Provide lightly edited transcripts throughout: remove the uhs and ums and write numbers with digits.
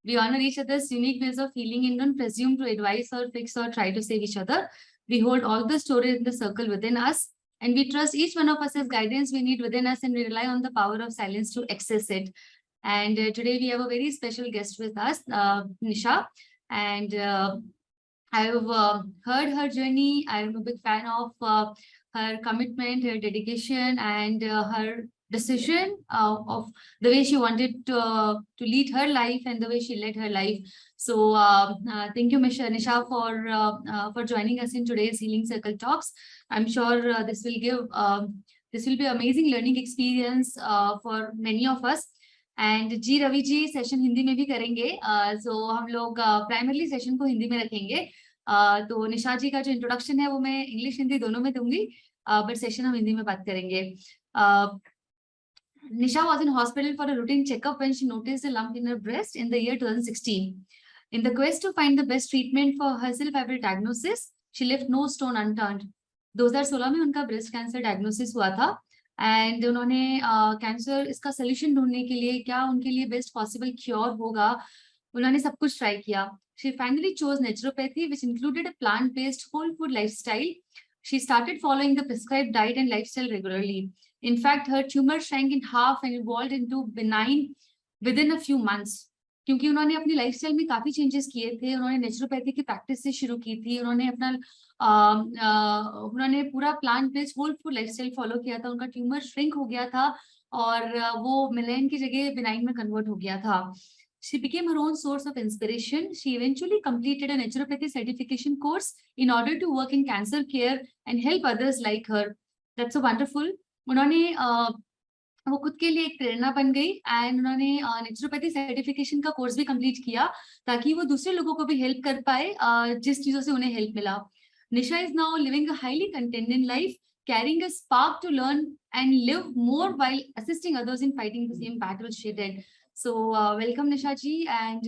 We honor each other's unique ways of healing and don't presume to advise or fix or try to save each other. We hold all the stories in the circle within us, and we trust each one of us as guidance we need within us, and we rely on the power of silence to access it. And today we have a very special guest with us, Nisha. And I've heard her journey. I'm a big fan of her commitment, her dedication, and her decision of the way she wanted to lead her life and the way she led her life. So thank you, Nisha, for joining us in today's Healing Circle Talks. I'm sure this will be amazing learning experience for many of us. And ji Ravi ji session Hindi में भी करेंगे, सो हम लोग primarily session को हिंदी में रखेंगे. तो निशा जी का जो इंट्रोडक्शन है वो मैं इंग्लिश हिंदी दोनों में दूंगी, बट सेशन हम हिंदी में बात करेंगे. Nisha was in hospital for a routine checkup when she noticed a lump in her breast in the year 2016. In the quest to find the best treatment for her self-evident diagnosis, she left no stone unturned. 2016 में उनका breast cancer diagnosis हुआ था and उन्होंने cancer इसका solution ढूंढने के लिए क्या उनके लिए बेस्ट पॉसिबल क्योर होगा, उन्होंने सब कुछ ट्राई किया. She finally chose naturopathy, which included a plant-based whole food lifestyle. She started following the prescribed diet and lifestyle regularly. In fact, her tumor shrank in half and evolved into benign within a few months. क्योंकि उन्होंने अपनी lifestyle में काफी changes किए थे, उन्होंने naturopathy की practice से शुरू की थी, उन्होंने पूरा plant based whole food lifestyle follow किया था, उनका ट्यूमर श्रिंक हो गया था और वो मिलेन की जगह बिनाइन में कन्वर्ट हो गया था. She became her own source of inspiration. She eventually completed a naturopathy certification course in order to work in cancer care and help others like her. That's so wonderful. उन्होंने वो खुद के लिए एक प्रेरणा बन गई एंड उन्होंने नेचुरोपैथी सर्टिफिकेशन का कोर्स भी कंप्लीट किया ताकि वो दूसरे लोगों को भी हेल्प कर पाए जिस चीजों से उन्हें हेल्प मिला. Nisha is now living a highly contented life, carrying a spark to learn and live more while assisting others in fighting the same battles she did. So welcome Nisha ji, and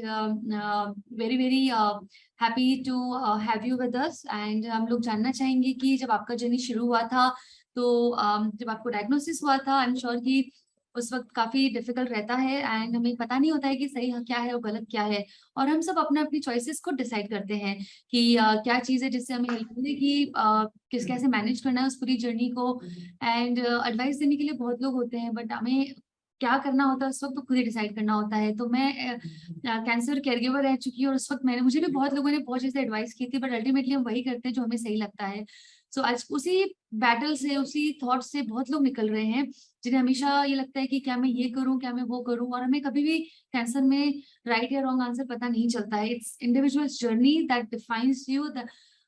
very very happy to have you with us. And हम लोग जानना चाहेंगे कि जब आपका journey शुरू हुआ था तो जब आपको डायग्नोसिस हुआ था, आई एम श्योर कि उस वक्त काफी डिफिकल्ट रहता है एंड हमें पता नहीं होता है कि सही क्या है और गलत क्या है, और हम सब अपने अपनी चॉइसेस को डिसाइड करते हैं कि क्या चीज है जिससे हमें हेल्प मिलेगी, किस कैसे मैनेज करना है उस पूरी जर्नी को. एंड एडवाइस देने के लिए बहुत लोग होते हैं, बट हमें क्या करना होता है उस वक्त तो खुद ही डिसाइड करना होता है. तो मैं कैंसर केयरगिवर रह चुकी हूँ और उस वक्त मुझे भी बहुत लोगों ने बहुत चीजें एडवाइस की थी, बट अल्टीमेटली हम वही करते हैं जो हमें सही लगता है. सो आज उसी बैटल से, उसी थॉट से बहुत लोग निकल रहे हैं जिन्हें हमेशा ये लगता है कि क्या मैं ये करूं, क्या मैं वो करूं, और हमें कभी भी कैंसर में राइट या रॉन्ग आंसर पता नहीं चलता है. It's individuals journey that defines you.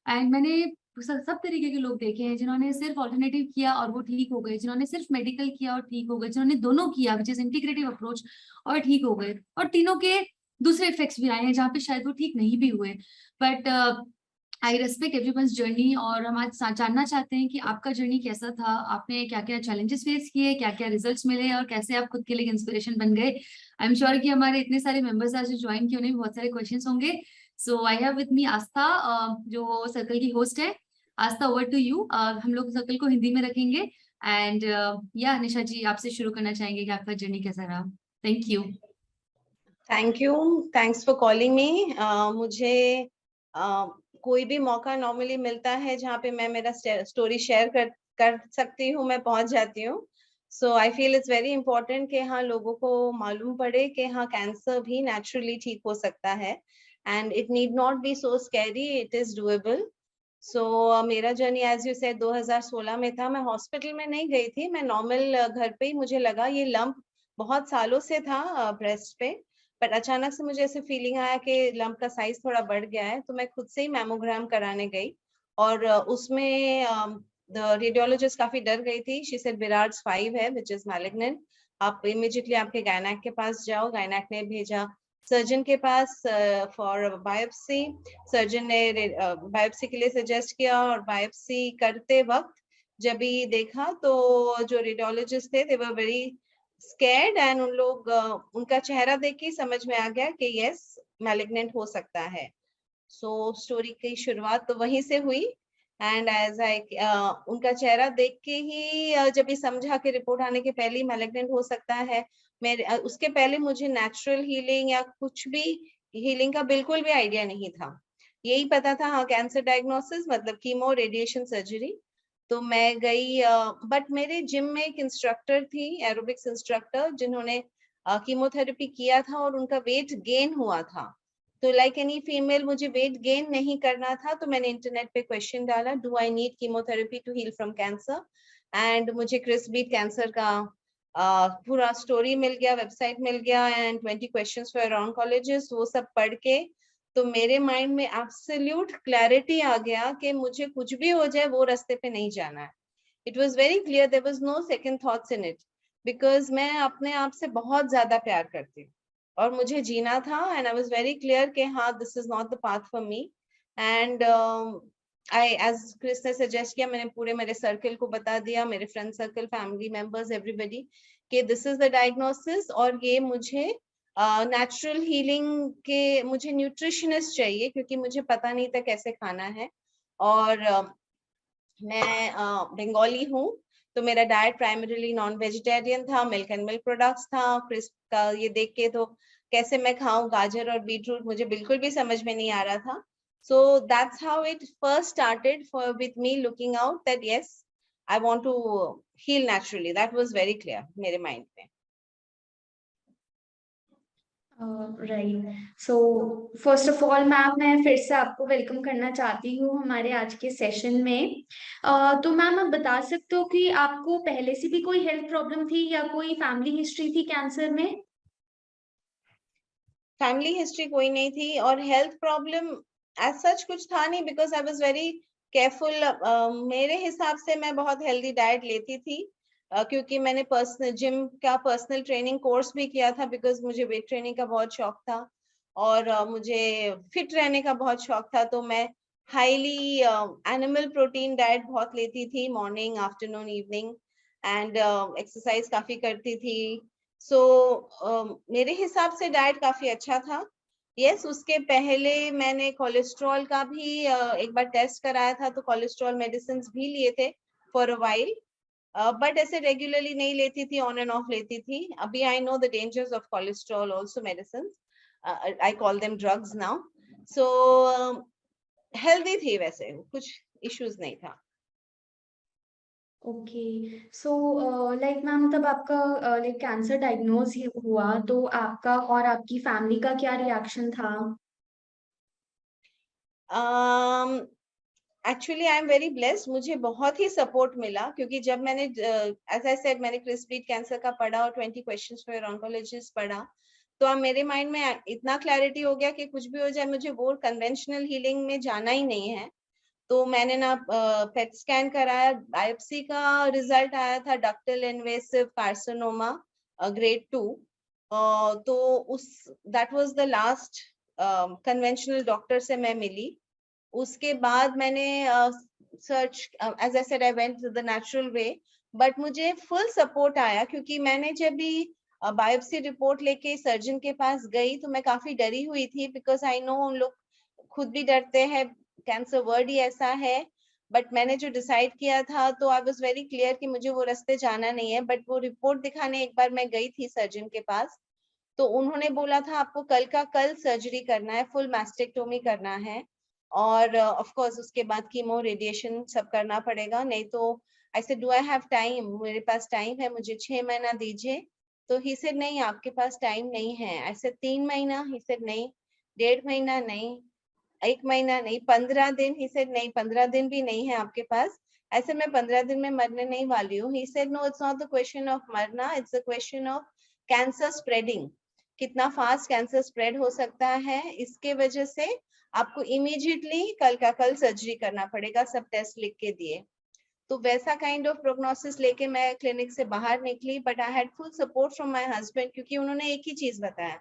And मैंने सब तरीके के लोग देखे हैं जिन्होंने सिर्फ ऑल्टरनेटिव किया और वो ठीक हो गए, जिन्होंने सिर्फ मेडिकल किया और ठीक हो गए, जिन्होंने दोनों किया विच इज इंटीग्रेटिव अप्रोच और ठीक हो गए, और तीनों के दूसरे इफेक्ट्स भी आए हैं जहाँ पे शायद वो ठीक नहीं भी हुए. But I respect everyone's journey और हम आज जानना चाहते हैं कि आपका जर्नी कैसा था, आपने क्या क्या चैलेंजेस फेस किए, क्या क्या रिजल्ट्स मिले और कैसे आप खुद के लिए इंस्पिरेशन बन गए. आई एम श्योर कि हमारे इतने सारे मेंबर्स आज ज्वाइन किए, उन्हें भी बहुत सारे क्वेश्चंस होंगे. सो आई हैव विद मी आस्था जो सर्कल की होस्ट है. आस्था, ओवर टू यू. हम लोग सर्कल को हिंदी में रखेंगे एंड या निशा जी आपसे शुरू करना चाहेंगे कि आपका जर्नी कैसा रहा. Thank you. Thank you, thanks for calling me. मुझे कोई भी मौका नॉर्मली मिलता है जहाँ पे मैं मेरा स्टोरी शेयर कर सकती हूँ, मैं पहुंच जाती हूँ. So I feel it's very important कि हाँ लोगों को मालूम पड़े कि हाँ कैंसर भी नेचुरली ठीक हो सकता है and it need not be so scary, it is doable. So मेरा जर्नी एज यू सेड 2016 में था. मैं हॉस्पिटल में नहीं गई थी, मैं नॉर्मल घर पे ही, मुझे लगा ये लंप बहुत सालों से था ब्रेस्ट पे, बट अचानक से मुझे ऐसे फीलिंग आया कि लंप का साइज थोड़ा बढ़ गया है, तो मैं खुद से ही मैमोग्राम कराने गई और उसमें रेडियोलॉजिस्ट काफी डर गई थी. शी सेड विराट्स 5 है विच इज मैलिग्नेंट, आप इमीडिएटली आपके गायनेक के पास जाओ. गायनेक ने भेजा सर्जन के पास फॉर बायोप्सी. सर्जन ने बायोप्सी के लिए सजेस्ट किया और बायोप्सी करते वक्त जब भी देखा तो जो रेडियोलॉजिस्ट थे दे वर वेरी स्कैर्ड एंड उन लोग उनका चेहरा देख के समझ में आ गया कि यस मैलिग्नेंट हो सकता है. सो स्टोरी की शुरुआत तो वहीं से हुई एंड एज आई उनका चेहरा देख के ही जब ये समझा कि रिपोर्ट आने के पहले ही मैलिग्नेंट हो सकता है, मैं उसके पहले मुझे नेचुरल हीलिंग या कुछ भी हीलिंग का बिल्कुल भी आइडिया नहीं था। यही पता था हाँ कैंसर डायग्नोसिस मतलब कीमो रेडिएशन सर्जरी। तो मैं गई, बट मेरे जिम में एक इंस्ट्रक्टर थी, एरोबिक्स इंस्ट्रक्टर, जिन्होंने कीमोथेरेपी किया था और उनका वेट गेन हुआ था। तो लाइक एनी फीमेल मुझे वेट गेन नहीं करना था, तो मैंने इंटरनेट पे क्वेश्चन डाला, do I need chemotherapy to heal from cancer? And मुझे क्रिस बीट कैंसर का पूरा स्टोरी मिल गया, वेबसाइट मिल गया, एंड 20 क्वेश्चंस फॉर ऑन्कोलॉजिस्ट, वो सब पढ़ के तो मेरे माइंड में एब्सोल्यूट क्लैरिटी आ गया कि मुझे कुछ भी हो जाए वो रास्ते पे नहीं जाना है। It was very clear, there was no second thoughts in it, because मैं अपने आप से बहुत ज्यादा प्यार करती हूँ और मुझे जीना था, and I was very clear कि हाँ this is not the path for me. And I as Chris ने सजेस्ट किया, मैंने पूरे मेरे सर्कल को बता दिया, मेरे friend circle, family members, everybody, कि दिस इज द डायग्नोसिस और ये मुझे नेचुरल हीलिंग के, मुझे न्यूट्रिशनिस्ट चाहिए क्योंकि मुझे पता नहीं था कैसे खाना है। और मैं बंगाली हूँ, तो मेरा डाइट प्राइमरीली नॉन वेजिटेरियन था, मिल्क एंड मिल्क प्रोडक्ट्स था। क्रिस्प का ये देख के तो कैसे मैं खाऊं गाजर और बीटरूट, मुझे बिल्कुल भी समझ में नहीं आ रहा था। So that's how it first started for with me looking out that yes I want to heal naturally. That was very clear मेरे माइंड में। Right, so first of all ma'am मैं फिर से आपको वेलकम करना चाहती हूँ हमारे आज के सेशन में। तो मैम आप बता सकते हो कि आपको पहले से भी कोई हेल्थ प्रॉब्लम थी या कोई फैमिली हिस्ट्री थी कैंसर में? फैमिली हिस्ट्री कोई नहीं थी और हेल्थ प्रॉब्लम एज सच कुछ था नहीं, because I was very careful. मेरे हिसाब से मैं बहुत हेल्दी डाइट लेती थी, क्योंकि मैंने पर्सनल जिम का पर्सनल ट्रेनिंग कोर्स भी किया था, बिकॉज मुझे वेट ट्रेनिंग का बहुत शौक था और मुझे फिट रहने का बहुत शौक था। तो मैं हाईली एनिमल प्रोटीन डाइट बहुत लेती थी, morning, afternoon, evening, and exercise काफी करती थी। सो मेरे हिसाब से डाइट काफी अच्छा था। यस, उसके पहले मैंने कोलेस्ट्रॉल का भी एक बार टेस्ट कराया था, तो कोलेस्ट्रॉल मेडिसिन भी लिए थे फॉर अ वाइल, बट ऐसे रेगुलरली नहीं लेती थी, ऑन एंड ऑफ लेती थी। अभी I know the dangers of cholesterol also medicine, I call them drugs now. So healthy थी, वैसे कुछ इश्यूज नहीं था। ओके, सो लाइक मैम तब आपका लाइक कैंसर डायग्नोज हुआ तो आपका और आपकी फैमिली का क्या रिएक्शन था? Actually I am very blessed, मुझे बहुत ही सपोर्ट मिला, क्योंकि जब मैंने एज आई सेड मैंने क्रिस बीट कैंसर का पढ़ा और 20 क्वेश्चंस फॉर ऑन्कोलॉजिस्ट पढ़ा, तो अब मेरे माइंड में इतना क्लैरिटी हो गया कि कुछ भी हो जाए मुझे वो कन्वेंशनल हीलिंग में जाना ही नहीं है। तो मैंने ना पेट स्कैन कराया, बायोप्सी का रिजल्ट आया था डक्टल इन्वेसिव कार्सिनोमा ग्रेड 2। तो उस that was the last conventional doctor से मैं मिली। उसके बाद मैंने search, as I said I went the natural way, but मुझे फुल सपोर्ट आया, क्योंकि मैंने जब भी बायोप्सी रिपोर्ट लेके सर्जन के पास गई तो मैं काफी डरी हुई थी, बिकॉज आई नो उन लोग खुद भी डरते हैं, कैंसर वर्ड ही ऐसा है। बट मैंने जो डिसाइड किया था, तो आई वाज वेरी क्लियर कि मुझे वो रास्ते जाना नहीं है। बट वो रिपोर्ट दिखाने एक बार मैं गई थी सर्जन के पास, तो उन्होंने बोला था आपको कल का कल सर्जरी करना है, फुल मास्टेक्टोमी करना है, और ऑफ कोर्स उसके बाद कीमो रेडिएशन सब करना पड़ेगा, नहीं तो I said do I have time, मेरे पास टाइम है, मुझे 6 महीना दीजिए। तो ही सेड नहीं आपके पास टाइम नहीं है। आई सेड 3 महीना, ही सेड नहीं। 1.5 महीना नहीं, 1 महीना नहीं, 15 दिन, ही सेड नहीं 15 दिन भी नहीं है आपके पास। ऐसे मैं 15 दिन में मरने नहीं वाली हूँ। He said no, it's not the question of मरना, it's a question of cancer spreading, कितना फास्ट कैंसर स्प्रेड हो सकता है, इसके वजह से आपको इमीडिएटली कल का कल सर्जरी करना पड़ेगा, सब टेस्ट लिख के दिए। तो वैसा काइंड ऑफ प्रोग्नोसिस लेके मैं क्लिनिक से बाहर निकली, but I had full support from my husband, क्योंकि उन्होंने एक ही चीज बताया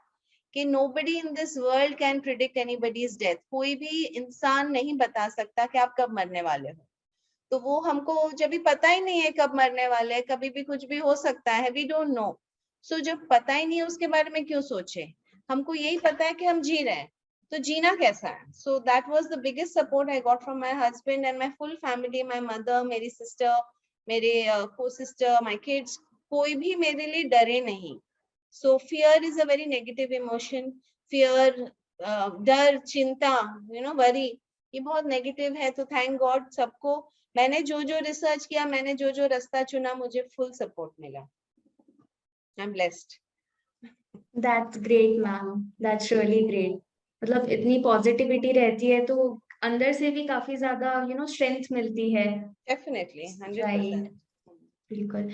कि nobody in this world can predict anybody's death, कोई भी इंसान नहीं बता सकता कि आप कब मरने वाले हो। तो वो हमको जब भी पता ही नहीं है कब मरने वाले हैं, कभी भी कुछ भी हो सकता है, वी डोंट नो। सो जब पता ही नहीं है उसके बारे में क्यों सोचे, हमको यही पता है कि हम जी रहे हैं, तो जीना कैसा है। सो that was the biggest support I got from my husband and my full family, my mother, मेरी सिस्टर, मेरे को सिस्टर, माय किड्स, कोई भी मेरे लिए डरे नहीं। सो fear is a very negative emotion. Fear डर, चिंता, वरी, ये बहुत नेगेटिव है। तो थैंक गॉड सबको, मैंने जो जो रिसर्च किया, मैंने जो जो रास्ता चुना, मुझे फुल सपोर्ट मिला। I am blessed. That's great ma'am, that's really great. मतलब इतनी पॉजिटिविटी रहती है तो अंदर से भी काफी ज्यादा स्ट्रेंथ मिलती है। डेफिनेटली, 100%। राइट, बिल्कुल।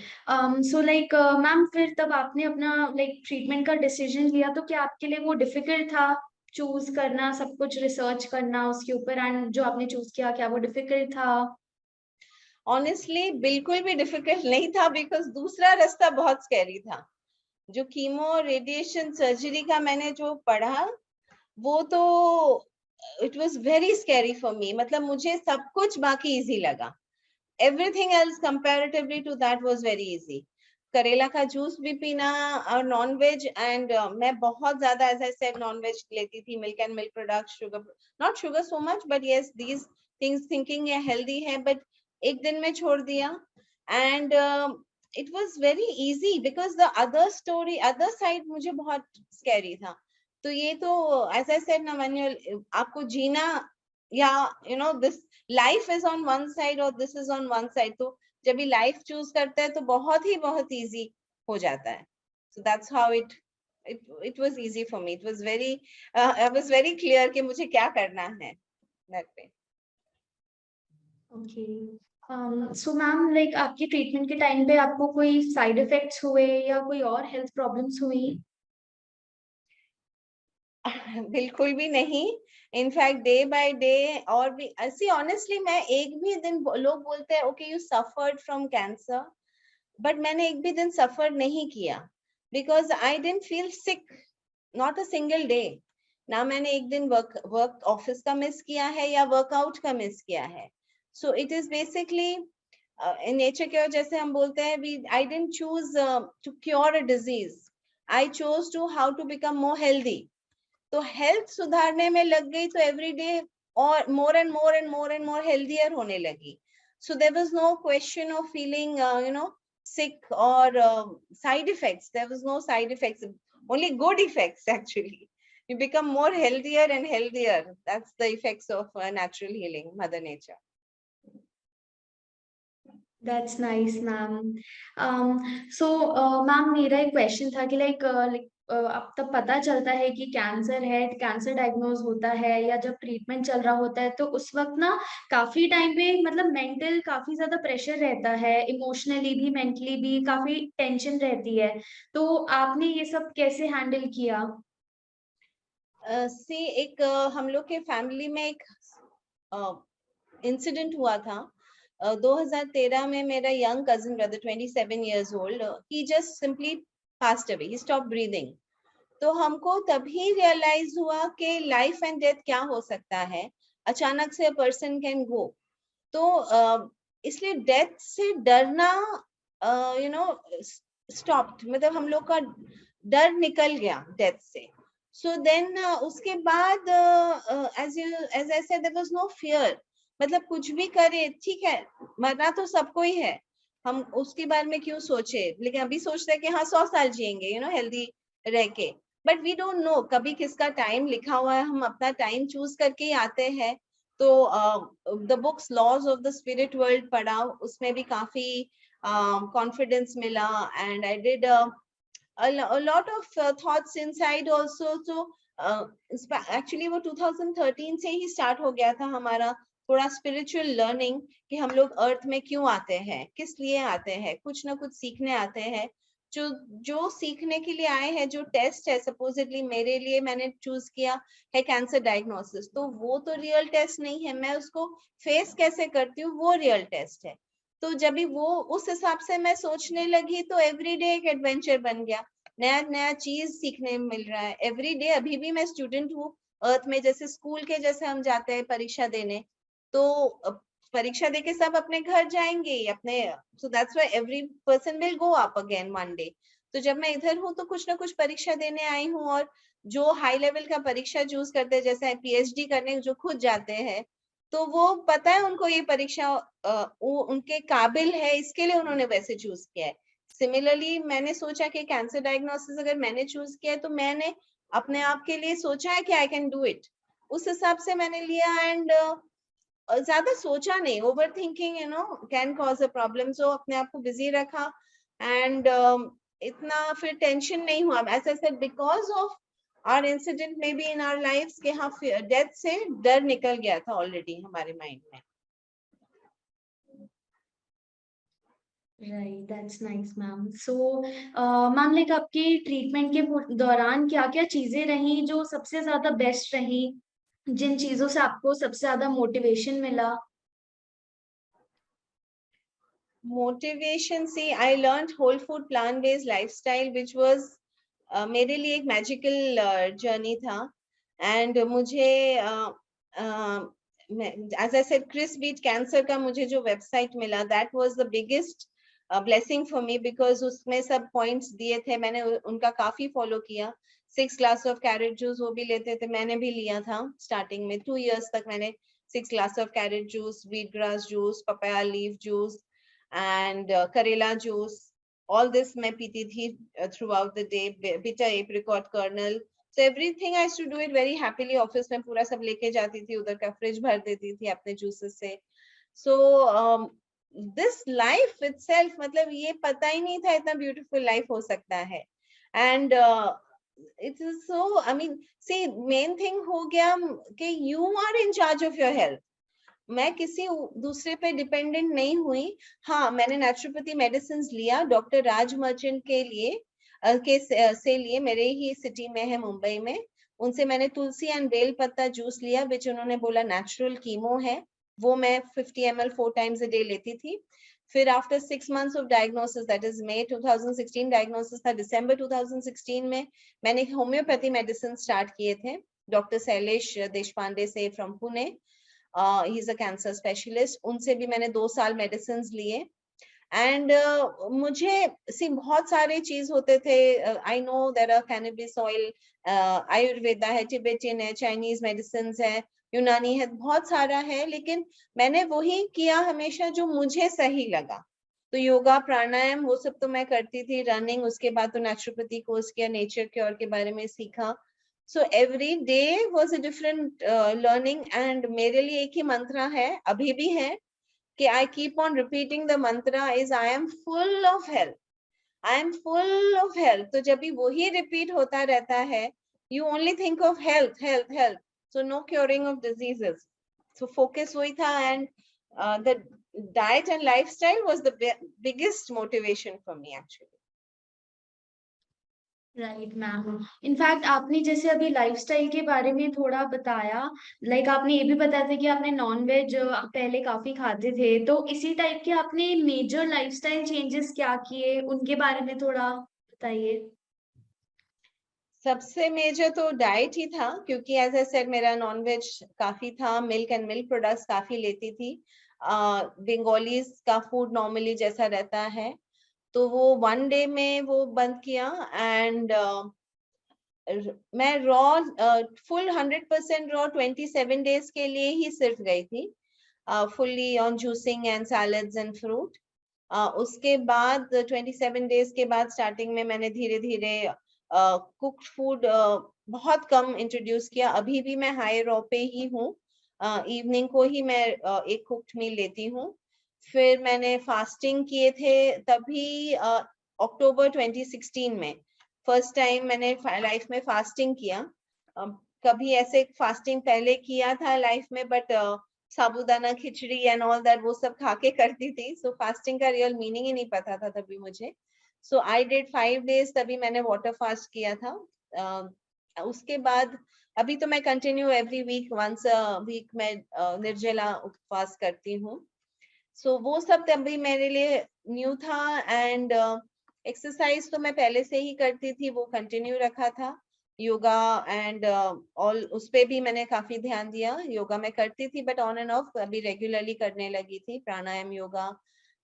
सो लाइक मैम, फिर तब आपने अपना लाइक ट्रीटमेंट का डिसीजन लिया तो क्या आपके लिए वो डिफिकल्ट था चूज करना, सब कुछ रिसर्च करना उसके ऊपर, एंड जो आपने चूज किया क्या वो डिफिकल्ट था? ऑनेस्टली बिल्कुल भी डिफिकल्ट नहीं था, बिकॉज दूसरा रास्ता बहुत स्कैरी था। जो कीमो, रेडिएशन, सर्जरी का मैंने जो पढ़ा, वो तो it was very scary for me. मतलब मुझे सब कुछ बाकी इजी लगा, everything else comparatively to that was very easy. करेला का जूस भी पीना और नॉन वेज, एंड मैं बहुत ज्यादा, as I said, non veg लेती थी, milk and milk products, sugar, not sugar so much, but yes these things, thinking ये हेल्दी है, बट एक दिन में छोड़ दिया। And it was very easy because the other story, other side मुझे बहुत स्कैरी था। तो ये तो एज आई सेड ना, मैनुअल, आपको जीना, या this life is on one side और this is on one side, तो जब भी लाइफ चूज करता है तो बहुत इजी हो जाता है। सो that's how it was easy for me. It was very, I was very clear कि मुझे क्या करना है दैट पे। ओके। सो मैम, लाइक आपकी ट्रीटमेंट के टाइम पे आपको कोई साइड इफेक्ट्स हुए या कोई और हेल्थ प्रॉब्लम्स हुई? बिल्कुल भी नहीं। इनफैक्ट डे बाय डे, और भी ऐसी, ऑनेस्टली मैं एक भी दिन, लोग बोलते हैं okay you suffered from cancer, but मैंने एक भी दिन सफर नहीं किया, because I didn't feel sick, not a single day. ना मैंने एक दिन वर्क ऑफिस का मिस किया है या वर्कआउट का मिस किया है। So it is basically in nature cure, जैसे हम बोलते हैं, we I didn't choose to cure a disease, I chose to how to become more healthy. तो हेल्थ सुधारने में लग गई, तो एवरी डे और more and more and more and more healthier होने लगी। So there was no question of feeling sick or side effects. There was no side effects, only good effects actually. You become more healthier and healthier. That's the effects of natural healing, Mother Nature. That's nice ma'am. So ma'am, मेरा एक question था कि like अब तब पता चलता है कि कैंसर है, कैंसर डायग्नोज होता है या जब ट्रीटमेंट चल रहा होता है तो उस वक्त ना काफी टाइम पे मतलब मेंटल काफी ज्यादा प्रेशर रहता है, इमोशनली भी मेंटली भी काफी टेंशन रहती है। तो आपने ये सब कैसे हैंडल किया? सी एक हम लोग के फैमिली में एक इंसिडेंट हुआ था। 2013 में मेरा young cousin brother, 27 years old, he just simply passed away, he stopped breathing. तो हमको तभी रियलाइज हुआ कि लाइफ एंड डेथ क्या हो सकता है, अचानक से पर्सन कैन गो। तो इसलिए डेथ से डरना स्टॉप्ड, मतलब हम लोग का डर निकल गया डेथ से। सो देन उसके बाद as I said, there was no fear. मतलब कुछ भी करे, ठीक है, मरना तो सबको ही है, हम उसके बारे में क्यों सोचे। लेकिन अभी सोचते हैं कि हाँ 100 साल जिएंगे हेल्दी रह के, बट वी डोंट नो कभी किसका टाइम लिखा हुआ है, हम अपना टाइम चूज करके ही आते हैं। तो the books laws of the spirit world पढ़ा, उसमें भी काफी कॉन्फिडेंस मिला, and I did a lot of thoughts inside also. So actually वो 2013 से ही स्टार्ट हो गया था हमारा थोड़ा स्पिरिचुअल लर्निंग, कि हम लोग अर्थ में क्यों आते हैं, किस लिए आते हैं, कुछ ना कुछ सीखने आते हैं। जो जो सीखने के लिए आए हैं, जो टेस्ट है, सपोजिटली मेरे लिए मैंने चूज किया है कैंसर डायग्नोसिस, तो वो तो रियल टेस्ट नहीं है, मैं उसको फेस कैसे करती हूँ वो रियल टेस्ट है। तो जब भी वो उस हिसाब से मैं सोचने लगी, तो एवरीडे एक एडवेंचर बन गया, नया नया चीज सीखने मिल रहा है एवरीडे। अभी भी मैं स्टूडेंट हूँ अर्थ में, जैसे स्कूल के जैसे हम जाते हैं परीक्षा देने, तो परीक्षा देके सब अपने घर जाएंगे अपने, so that's why every person will go up again one day. तो जब मैं इधर हूँ तो कुछ ना कुछ परीक्षा देने आई हूँ, और जो हाई लेवल का परीक्षा चूज करते हैं, जैसे पीएचडी करने जो खुद जाते हैं, तो वो पता है उनको ये परीक्षा वो उनके काबिल है, इसके लिए उन्होंने वैसे चूज किया है। सिमिलरली मैंने सोचा कि कैंसर डायग्नोसिस अगर मैंने चूज किया है, तो मैंने अपने आप के लिए सोचा है कि आई कैन डू इट, उस हिसाब से मैंने लिया। एंड ज्यादा सोचा नहीं, over thinking can cause a problem, so अपने आप को बिजी रखा। एंड इतना फिर टेंशन नहीं हुआ, as I said, because of our incident maybe in our lives के हाँ डेथ से डर निकल गया था ऑलरेडी हमारे माइंड में। Right, that's nice ma'am. So ma'am, like आपके ट्रीटमेंट के दौरान क्या क्या चीजें रही जो सबसे ज्यादा बेस्ट रही, जिन चीजों से आपको सबसे ज्यादा मोटिवेशन मिला? मोटिवेशन से I learn whole food plant based lifestyle which was मेरे लिए एक मैजिकल जर्नी था। एंड मुझे as I said, Chris beat cancer का मुझे जो वेबसाइट मिला, that was the biggest blessing for me, because उसमें सब पॉइंट्स दिए थे, मैंने उनका काफी फॉलो किया। 6 ग्लास ऑफ कैरेट जूस वो भी लेते थे, मैंने भी लिया था स्टार्टिंग में 2 years तक। मैंने 6 glass of carrot juice, wheat grass juice, papaya leaf juice and करेला जूस, all this मैं पीती थी throughout the day, bitter apricot kernel, so everything I used to do it very happily। Office में पूरा सब लेके जाती थी, उधर का फ्रिज भर देती थी अपने जूसेस से। so this life itself, मतलब ये पता ही नहीं था इतना ब्यूटीफुल लाइफ हो सकता है। And it is so, I mean, see, main thing हो गया कि you are in charge of your health। मैं किसी दूसरे पे डिपेंडेंट नहीं हुई। हाँ, मैंने नेचुरोपैथी मेडिसिन लिया डॉक्टर राज मर्चेंट के लिए से लिए, मेरे ही सिटी में है मुंबई में। उनसे मैंने तुलसी एंड बेल पत्ता जूस लिया, विच उन्होंने बोला नेचुरल कीमो है, वो मैं 50 ml 4 times a day लेती थी। फिर after 6 months of diagnosis, that is May 2016 diagnosis था, December 2016 में मैंने होम्योपैथी मेडिसिन स्टार्ट किए थे डॉक्टर शैलेश देशपांडे से from Pune. He is a cancer specialist, उनसे भी मैंने 2 साल मेडिसिन लिए। एंड मुझे बहुत सारे चीज होते थे। I know there are cannabis oil, Ayurveda है, टिबेटियन है, चाइनीज मेडिसिन है, यूनानी है, बहुत सारा है, लेकिन मैंने वही किया हमेशा जो मुझे सही लगा। तो योगा प्राणायाम वो सब तो मैं करती थी, रनिंग, उसके बाद तो नेचुरोपैथी कोर्स किया, नेचर क्योर के बारे में सीखा। So every day was a different learning, and मेरे लिए एक ही मंत्रा है, अभी भी है, कि I keep on repeating the mantra is I am full of health, I am full of health। तो जब भी वही repeat होता रहता है, you only think of health, health, health, so no curing of diseases। So focus वही था, and the diet and lifestyle was the biggest motivation for me actually। Right ma'am, in fact आपने जैसे अभी लाइफस्टाइल के बारे में थोड़ा बताया, लाइक आपने ये भी बताया था कि आपने नॉन वेज पहले काफी खाते थे, तो इसी टाइप के आपने मेजर लाइफस्टाइल चेंजेस क्या किए, उनके बारे में थोड़ा बताइए। सबसे मेजर तो डाइट ही था, क्योंकि एज आई सेड मेरा नॉनवेज काफी था, मिल्क एंड मिल्क प्रोडक्ट्स काफी लेती थी। बंगालीज का फूड नॉर्मली जैसा रहता है, तो वो 1 day में वो बंद किया। एंड मैं रॉ फुल 100% रॉ 27 days के लिए ही सिर्फ गई थी, fully on juicing and salads and fruit. उसके बाद 27 days के बाद स्टार्टिंग में मैंने धीरे धीरे कुक्ड फूड बहुत कम इंट्रोड्यूस किया। अभी भी मैं हाई रॉ पे ही हूँ, इवनिंग को ही मैं एक कुक्ड मील लेती हूँ। फिर मैंने फास्टिंग किए थे तभी, अक्टूबर 2016 में फर्स्ट टाइम मैंने लाइफ में फास्टिंग किया। कभी ऐसे फास्टिंग पहले किया था लाइफ में, but sabudana khichdi and all that वो सब खा के करती थी, सो फास्टिंग का रियल मीनिंग ही नहीं पता था तभी मुझे। सो आई डिड 5 days, तभी मैंने वाटर फास्ट किया था। उसके बाद अभी तो मैं continue every week, once a week मैं निर्जला उपवास करती हूँ। सो वो सब तभी मेरे लिए न्यू था। एंड एक्सरसाइज तो मैं पहले से ही करती थी, वो कंटिन्यू रखा था। योगा एंड ऑल उस पे भी मैंने काफी ध्यान दिया। योगा मैं करती थी बट ऑन एंड ऑफ, अभी रेगुलरली करने लगी थी, pranayama, yoga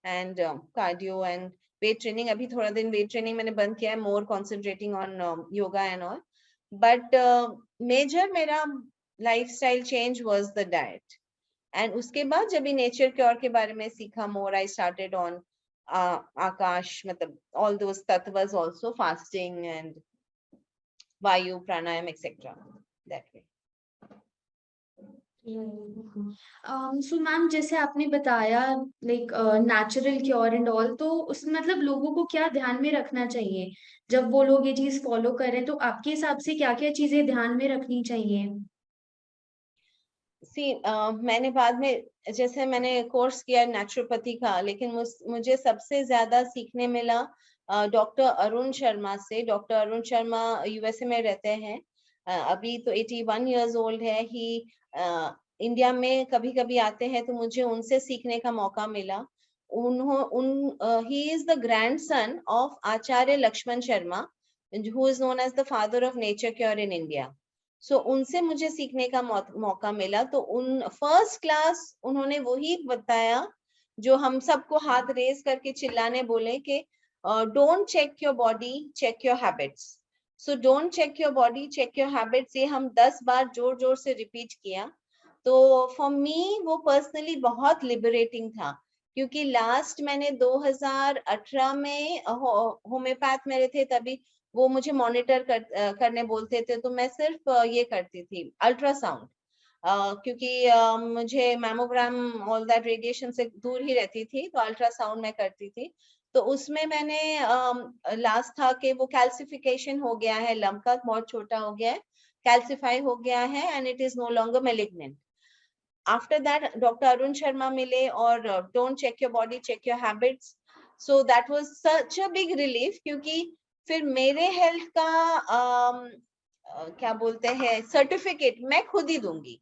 and cardio and weight training. अभी थोड़ा दिन वेट ट्रेनिंग मैंने बंद किया है, more concentrating on yoga and all. But major मेरा lifestyle change was the diet. And उसके बाद जब भी नेचर क्योर के बारे में सीखा मोर, आई स्टार्टेड ऑन आकाश, मतलब ऑल दोस तत्वस also, fasting and vayu, pranayama etcetera, that way. So ma'am जैसे आपने बताया like natural cure and all, तो उस मतलब लोगों को क्या ध्यान में रखना चाहिए जब वो लोग ये चीज फॉलो करें, तो आपके हिसाब से क्या क्या चीजें ध्यान में रखनी चाहिए? मैंने बाद में, जैसे मैंने कोर्स किया नेचुरोपैथी का, लेकिन मुझे सबसे ज्यादा सीखने मिला डॉक्टर अरुण शर्मा से। डॉक्टर अरुण शर्मा यूएसए में रहते हैं, अभी तो 81 इयर्स ओल्ड है ही। इंडिया में कभी कभी आते हैं तो मुझे उनसे सीखने का मौका मिला। He is the grandson of Acharya Lakshman Sharma, who is known as the father of nature cure in India. So उनसे मुझे सीखने का मौका मिला। तो उन फर्स्ट क्लास उन्होंने वही बताया जो हम सबको हाथ रेज करके चिल्लाने बोले कि don't check your body, check your habits. So don't check your body, check your habits, ये हम 10 बार जोर जोर से रिपीट किया। तो फॉर मी वो पर्सनली बहुत लिबरेटिंग था, क्योंकि लास्ट मैंने 2018 में होम्योपैथ मेरे थे, तभी वो मुझे मॉनिटर करने बोलते थे, तो मैं सिर्फ ये करती थी अल्ट्रासाउंड, क्योंकि मुझे मैमोग्राम ऑल दैट रेडिएशन से दूर ही रहती थी, तो अल्ट्रासाउंड मैं करती थी। तो उसमें मैंने लास्ट था कि वो कैल्सिफिकेशन हो गया है, लम्प का बहुत छोटा हो गया है, कैल्सिफाई हो गया है and it is no longer malignant. After that doctor Arun Sharma मिले और don't check your body, check your habits. So that was such a big relief, क्योंकि फिर मेरे हेल्थ का क्या बोलते हैं सर्टिफिकेट मैं खुद ही दूंगी।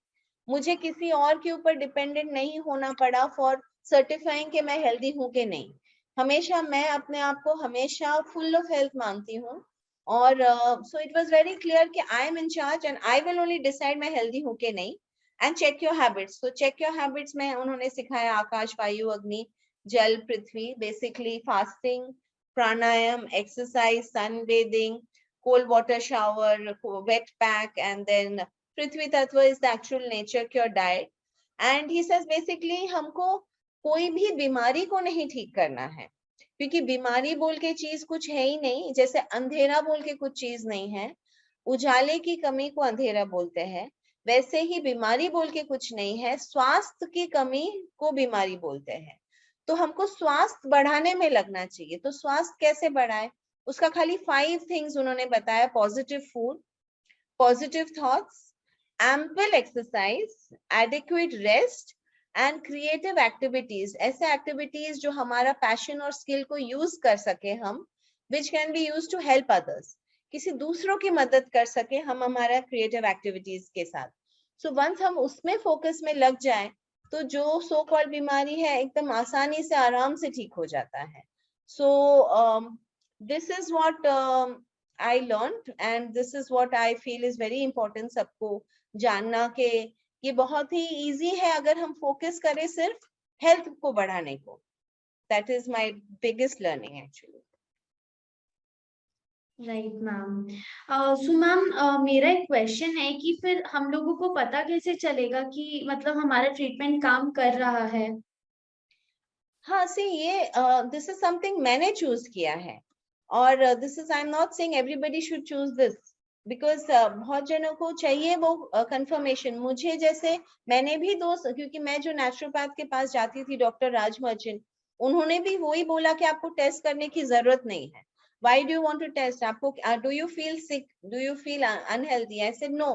मुझे किसी और के ऊपर डिपेंडेंट नहीं होना पड़ा फॉर सर्टिफाइंग कि मैं हेल्दी हूँ कि नहीं। हमेशा मैं अपने आप को हमेशा फुल ऑफ हेल्थ मानती हूँ, और so it was very clear कि I am in charge and I will only decide मैं हेल्दी हूँ कि नहीं। एंड चेक योर हैबिट्स, तो चेक योर हैबिट्स में उन्होंने सिखाया आकाश, वायु, अग्नि, जल, पृथ्वी, basically fasting, pranayama, exercise, sun bathing, cold water shower, wet pack, and then Prithvi Tattva is the actual nature cure diet. And he says basically हमको कोई भी बीमारी को नहीं ठीक करना है, क्योंकि बीमारी बोल के चीज कुछ है ही नहीं, जैसे अंधेरा बोल के कुछ चीज नहीं है, उजाले की कमी को अंधेरा बोलते हैं, वैसे ही बीमारी बोल के कुछ नहीं है, स्वास्थ्य की कमी को बीमारी बोलते हैं। तो हमको स्वास्थ्य बढ़ाने में लगना चाहिए। तो स्वास्थ्य कैसे बढ़ाए, उसका खाली 5 थिंग्स उन्होंने बताया: positive food, positive thoughts, ample exercise, adequate rest and creative activities. ऐसे एक्टिविटीज जो हमारा पैशन और स्किल को यूज कर सके हम, which can be use to help others, किसी दूसरों की मदद कर सके हम हमारा क्रिएटिव एक्टिविटीज के साथ। सो वंस हम उसमें फोकस में लग जाए तो जो सो कॉल्ड बीमारी है एकदम आसानी से आराम से ठीक हो जाता है। सो this is what I learned and this is what I feel is very important सबको जानना कि ये बहुत ही easy है अगर हम focus करें सिर्फ health को बढ़ाने को। That is my biggest learning actually. Right ma'am. So ma'am मेरा एक क्वेश्चन है कि फिर हम लोगों को पता कैसे चलेगा कि मतलब हमारा ट्रीटमेंट काम कर रहा है? हाँ, see ये this is something मैंने choose किया है, और this is I'm not saying everybody should choose this because बहुत जनों को चाहिए वो confirmation। मुझे जैसे मैंने भी क्योंकि मैं जो नेचुरोपैथ के पास जाती थी डॉक्टर राज मर्चेंट, उन्होंने भी वही बोला कि आपको टेस्ट करने की जरूरत नहीं है। Why do you want to test? आपको do you feel sick? Do you feel unhealthy? I said no.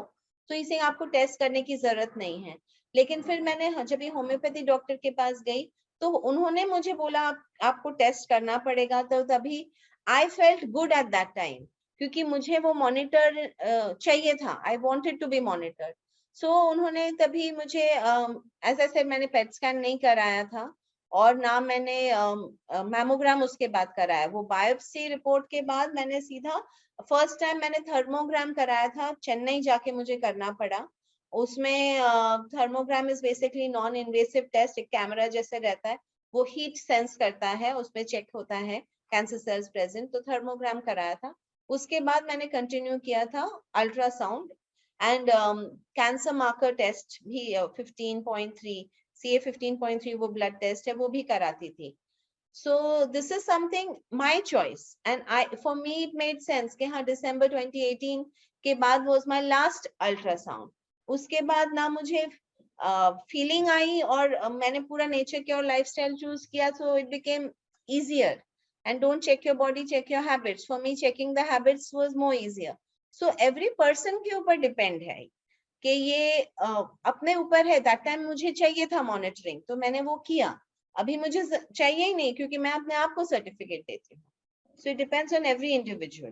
तो इसे आपको टेस्ट करने की जरूरत नहीं है। लेकिन फिर मैंने जब ये होम्योपैथी डॉक्टर के पास गई तो उन्होंने मुझे बोला आपको टेस्ट करना पड़ेगा, तो तभी I felt good at that time, क्योंकि मुझे वो मॉनिटर चाहिए था, I wanted to be monitor. So उन्होंने तभी मुझे एज आई सेड मैंने पेट स्कैन नहीं कराया था और ना मैंने मैमोग्राम उसके बाद कराया। वो बायोप्सी रिपोर्ट के बाद मैंने सीधा फर्स्ट टाइम मैंने थर्मोग्राम कराया था, चेन्नई जाके मुझे करना पड़ा। उसमें thermogram is basically non invasive test, एक कैमरा जैसे रहता है, वो हीट सेंस करता है, उसमें चेक होता है कैंसर सेल्स प्रेजेंट। तो थर्मोग्राम कराया था। उसके बाद मैंने कंटिन्यू किया था ultrasound and cancer marker test भी 15.3 CA 15.3 वो ब्लड टेस्ट है, वो भी कराती थी। So this is something my choice, and for me it made sense कि हाँ December 2018 के बाद was my last ultrasound. उसके बाद ना मुझे फीलिंग आई और मैंने पूरा नेचर केयर लाइफस्टाइल चूज किया, so it became easier. And don't check your body, check your habits. For me checking the habits was more easier. So every person के ऊपर depend है कि ये अपने ऊपर है. दैट टाइम मुझे चाहिए था मॉनिटरिंग, तो मैंने वो किया. अभी मुझे चाहिए ही नहीं क्योंकि मैं अपने आप को सर्टिफिकेट देती हूँ. So it depends on every individual.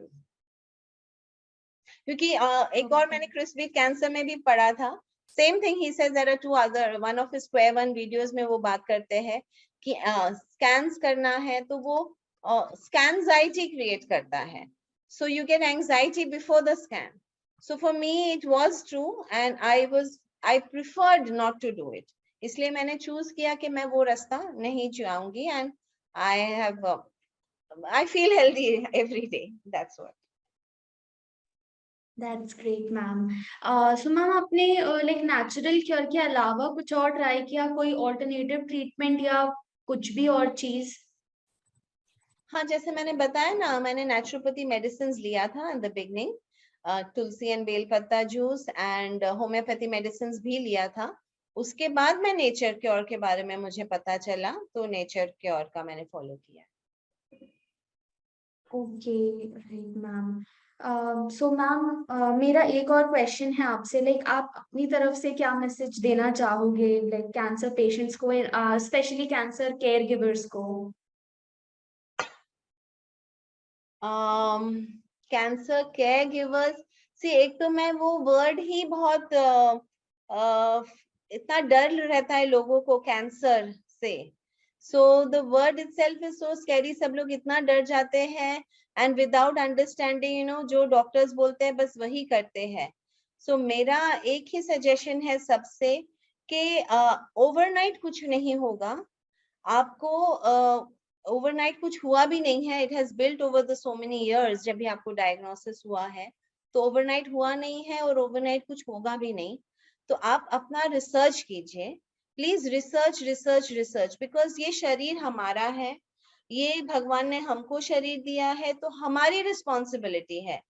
क्योंकि एक और मैंने क्रिस विथ कैंसर में भी पढ़ा था, सेम थिंग ही says there are two other, one of his square one videos में वो बात करते हैं कि स्कैन्स करना है तो वो स्कैनजाइटी क्रिएट करता है. So you get anxiety before the scan. So for me it was true and I preferred not to do it. इसलिए मैंने चूज किया कि मैं वो रास्ता नहीं जाऊंगी. And I feel healthy every day. That's what. That's great, ma'am. So ma'am आपने like नेचुरल केयर के अलावा कुछ और ट्राई किया, कोई ऑल्टरनेटिव ट्रीटमेंट या कुछ भी और चीज? हाँ, जैसे मैंने बताया ना, मैंने नेचुरोपैथी मेडिसिन लिया था in the beginning. Tulsi and belpatta juice and homeopathy medicine भी लिया था. उसके बाद मैं नेचर क्योर के बारे में मुझे पता चला, तो नेचर क्योर का मैंने फॉलो किया. Okay, right ma'am. So ma'am मेरा एक और क्वेश्चन है आपसे, लाइक आप अपनी तरफ से क्या मैसेज देना चाहोगे लाइक कैंसर पेशेंट्स को, स्पेशली कैंसर केयर गिवर्स को? कैंसर केयर गिवर्स, सी एक तो मैं वो वर्ड ही बहुत इतना डर रहता है लोगों को कैंसर से. So the word itself is so scary. सब लोग इतना डर जाते हैं and without understanding, you know, जो डॉक्टर्स बोलते हैं बस वही करते हैं. सो मेरा एक ही सजेशन है सबसे कि ओवरनाइट कुछ नहीं होगा. आपको ओवरनाइट कुछ हुआ भी नहीं है. It has built over the so many years. जब भी आपको डायग्नोसिस हुआ है तो ओवरनाइट हुआ नहीं है और ओवरनाइट कुछ होगा भी नहीं. तो आप अपना रिसर्च कीजिए please. Research research research, because ये शरीर हमारा है, ये भगवान ने हमको शरीर दिया है, तो हमारी रिस्पॉन्सिबिलिटी है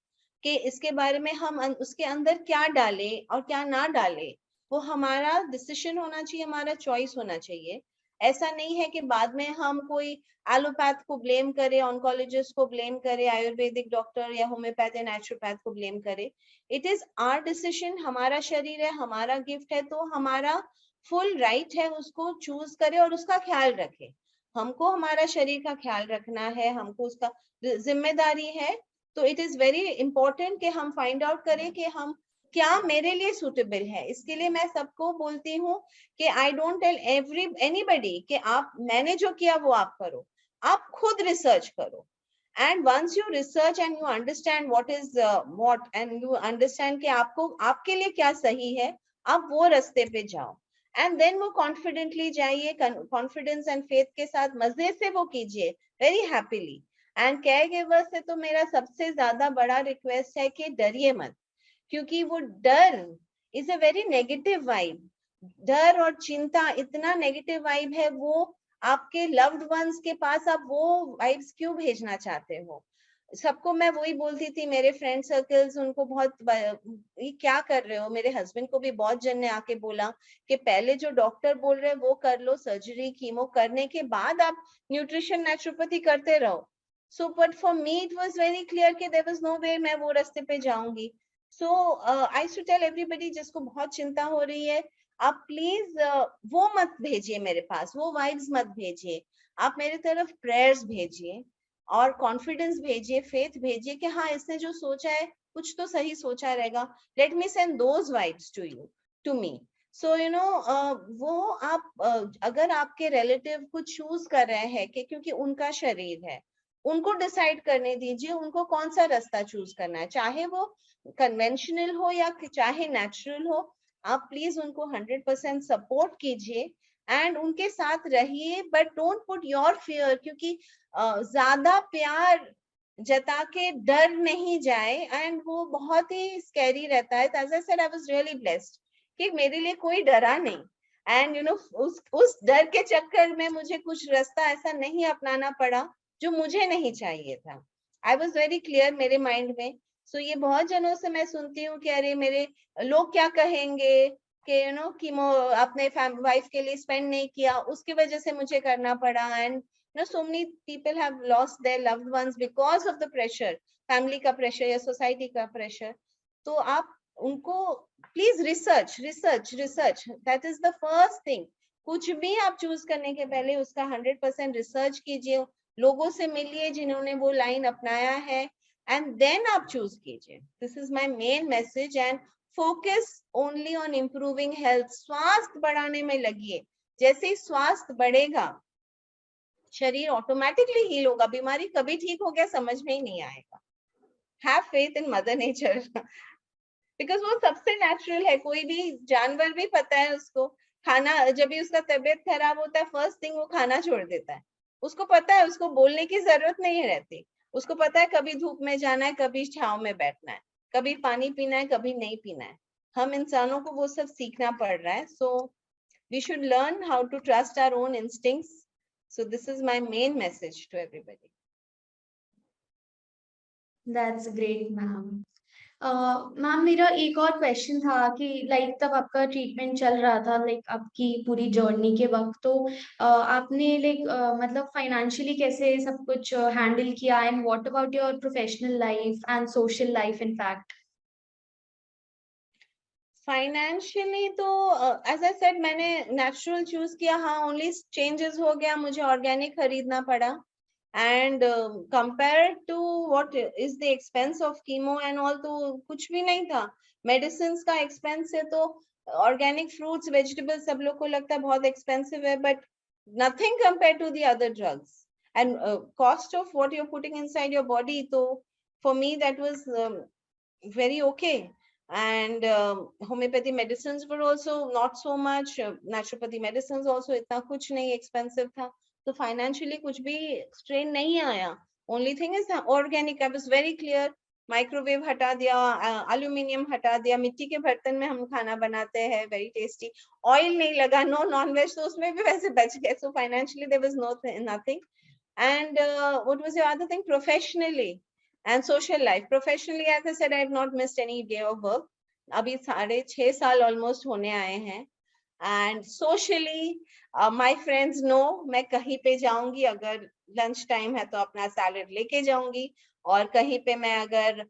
कि इसके बारे में हम उसके अंदर क्या डाले और क्या ना डाले. वो हमारा डिसीजन होना चाहिए, हमारा चॉइस होना चाहिए. ऐसा नहीं है कि बाद में हम कोई एलोपैथ को ब्लेम करे, ऑन्कोलॉजिस्ट को ब्लेम करे, आयुर्वेदिक डॉक्टर या होम्योपैथ या नेचुरोपैथ को ब्लेम करे. It is our decision. हमारा शरीर है, हमारा गिफ्ट है, तो हमारा फुल राइट है उसको चूज करे और उसका ख्याल रखे. हमको हमारा शरीर का ख्याल रखना है, हमको उसका जिम्मेदारी है. तो इट इज वेरी इंपॉर्टेंट कि हम फाइंड आउट करें कि हम क्या मेरे लिए सूटेबल है. इसके लिए मैं सबको बोलती हूँ कि आई डोंट टेल एनीबडी कि आप, मैंने जो किया वो आप करो. आप खुद रिसर्च करो. And once you research and you understand what is what, and you understand कि आपको आपके लिए क्या सही है, आप वो रास्ते पे जाओ. एंड देन वो कॉन्फिडेंटली जाइए, कॉन्फिडेंस एंड फेथ के साथ मजे से वो कीजिए, very happily. And care giver से तो मेरा सबसे ज्यादा बड़ा रिक्वेस्ट है कि डरिए मत, क्योंकि वो डर is a very negative vibe. डर और चिंता इतना नेगेटिव वाइब है. वो आपके लव्ड वंस के पास आप वो वाइब्स क्यों भेजना चाहते हो? सबको मैं वही बोलती थी, मेरे फ्रेंड सर्कल्स उनको बहुत, ये क्या कर रहे हो. मेरे हस्बैंड को भी बहुत जन ने आके बोला कि पहले जो डॉक्टर बोल रहे हैं वो कर लो, सर्जरी कीमो करने के बाद आप न्यूट्रिशन नेचुरोपैथी करते रहो. So but for me it was very clear कि देयर वाज नो वे मैं वो रास्ते पे जाऊंगी. सो आई शुड टेल एवरीबॉडी जिसको बहुत चिंता हो रही है, आप प्लीज वो मत भेजिए मेरे पास, वो वाइब्स मत भेजिए. आप मेरे तरफ प्रेयर्स भेजिए और कॉन्फिडेंस भेजिए, फेथ भेजिए कि हाँ इसने जो सोचा है कुछ तो सही सोचा रहेगा. Let me send those vibes to you, to me. So you know, वो आप अगर आपके रिलेटिव कुछ चूज कर रहे हैं कि क्योंकि उनका शरीर है, उनको डिसाइड करने दीजिए उनको कौन सा रास्ता चूज करना है, चाहे वो कन्वेंशनल हो या चाहे नेचुरल हो. आप प्लीज उनको 100% सपोर्ट कीजिए एंड उनके साथ रहिए, but don't put your fear. क्योंकि ज्यादा प्यार जता के डर नहीं जाए, एंड वो बहुत ही स्कैरी रहता है. As I said, I was really blessed कि मेरे लिए कोई डरा नहीं. एंड उस डर के चक्कर में मुझे कुछ रास्ता ऐसा नहीं अपनाना पड़ा जो मुझे नहीं चाहिए था। आई वॉज वेरी क्लियर मेरे माइंड में। सो ये बहुत जनों से मैं सुनती हूँ कि अरे मेरे लोग क्या कहेंगे, कि कीमो अपने वाइफ के लिए स्पेंड नहीं किया, उसकी वजह से मुझे करना पड़ा। And so many people have lost their loved ones because of the pressure, family का प्रेशर या सोसाइटी का प्रेशर। तो आप उनको please research, that is the first thing. कुछ भी आप चूज करने के पहले उसका 100% रिसर्च कीजिए, लोगों से मिलिए जिन्होंने वो लाइन अपनाया है, एंड देन आप चूज कीजिए। This is my main message. And focus only on improving health, स्वास्थ्य बढ़ाने में लगिए। जैसे ही स्वास्थ्य बढ़ेगा शरीर ऑटोमेटिकली हील होगा। बीमारी कभी ठीक हो गया समझ में ही नहीं आएगा। Have faith in mother nature, because वो सबसे नेचुरल है। कोई भी जानवर भी पता है उसको खाना, जब भी उसका तबीयत खराब होता है फर्स्ट थिंग वो खाना छोड़ देता है। उसको पता है, उसको बोलने की जरूरत नहीं रहती। उसको पता है कभी धूप में जाना है, कभी छांव में बैठना है, कभी पानी पीना है, कभी नहीं पीना है। हम इंसानों को वो सब सीखना पड़ रहा है। So we should learn how to trust our own instincts. So this is my main message to everybody. That's great, ma'am. Ma'am मेरा एक और क्वेश्चन था कि लाइक तब आपका ट्रीटमेंट चल रहा था, लाइक आपकी पूरी जर्नी के वक्त, तो आपने लाइक मतलब फाइनेंशियली कैसे सब कुछ हैंडल किया, and what about your professional life and social life in fact? Financially तो एज आई सेड मैंने नेचुरल चूज किया। हाँ, ओनली चेंजेस हो गया, मुझे ऑर्गेनिक खरीदना पड़ा। And compare to what is the expense of chemo and all, तो कुछ भी नहीं था। मेडिसिन का एक्सपेंस है तो ऑर्गेनिक फ्रूट्स वेजिटेबल्स सब लोग को लगता है बहुत एक्सपेंसिव है, but nothing compare to the other drugs and cost of what you are putting inside your body. तो for me that was very okay. And homeopathy medicines were also not so much, naturopathy medicines also इतना कुछ नहीं expensive था, तो financially कुछ भी strain नहीं आया। only thing is organic, I was very clear। Microwave हटा दिया, एल्यूमिनियम हटा दिया, मिट्टी के बर्तन में हम खाना बनाते हैं, वेरी टेस्टी। ऑयल नहीं लगा, नो नॉन-वेज, तो उसमें भी वैसे बच गए। so financially there was nothing। and what was your other thing? Professionally and social life. Professionally, as I said, I have not missed any day of work. अभी 6.5 साल almost होने आए हैं। And socially, my friends know मैं कहीं पे जाऊंगी, अगर lunch time है तो अपना salad लेके जाऊंगी, और कहीं पे मैं अगर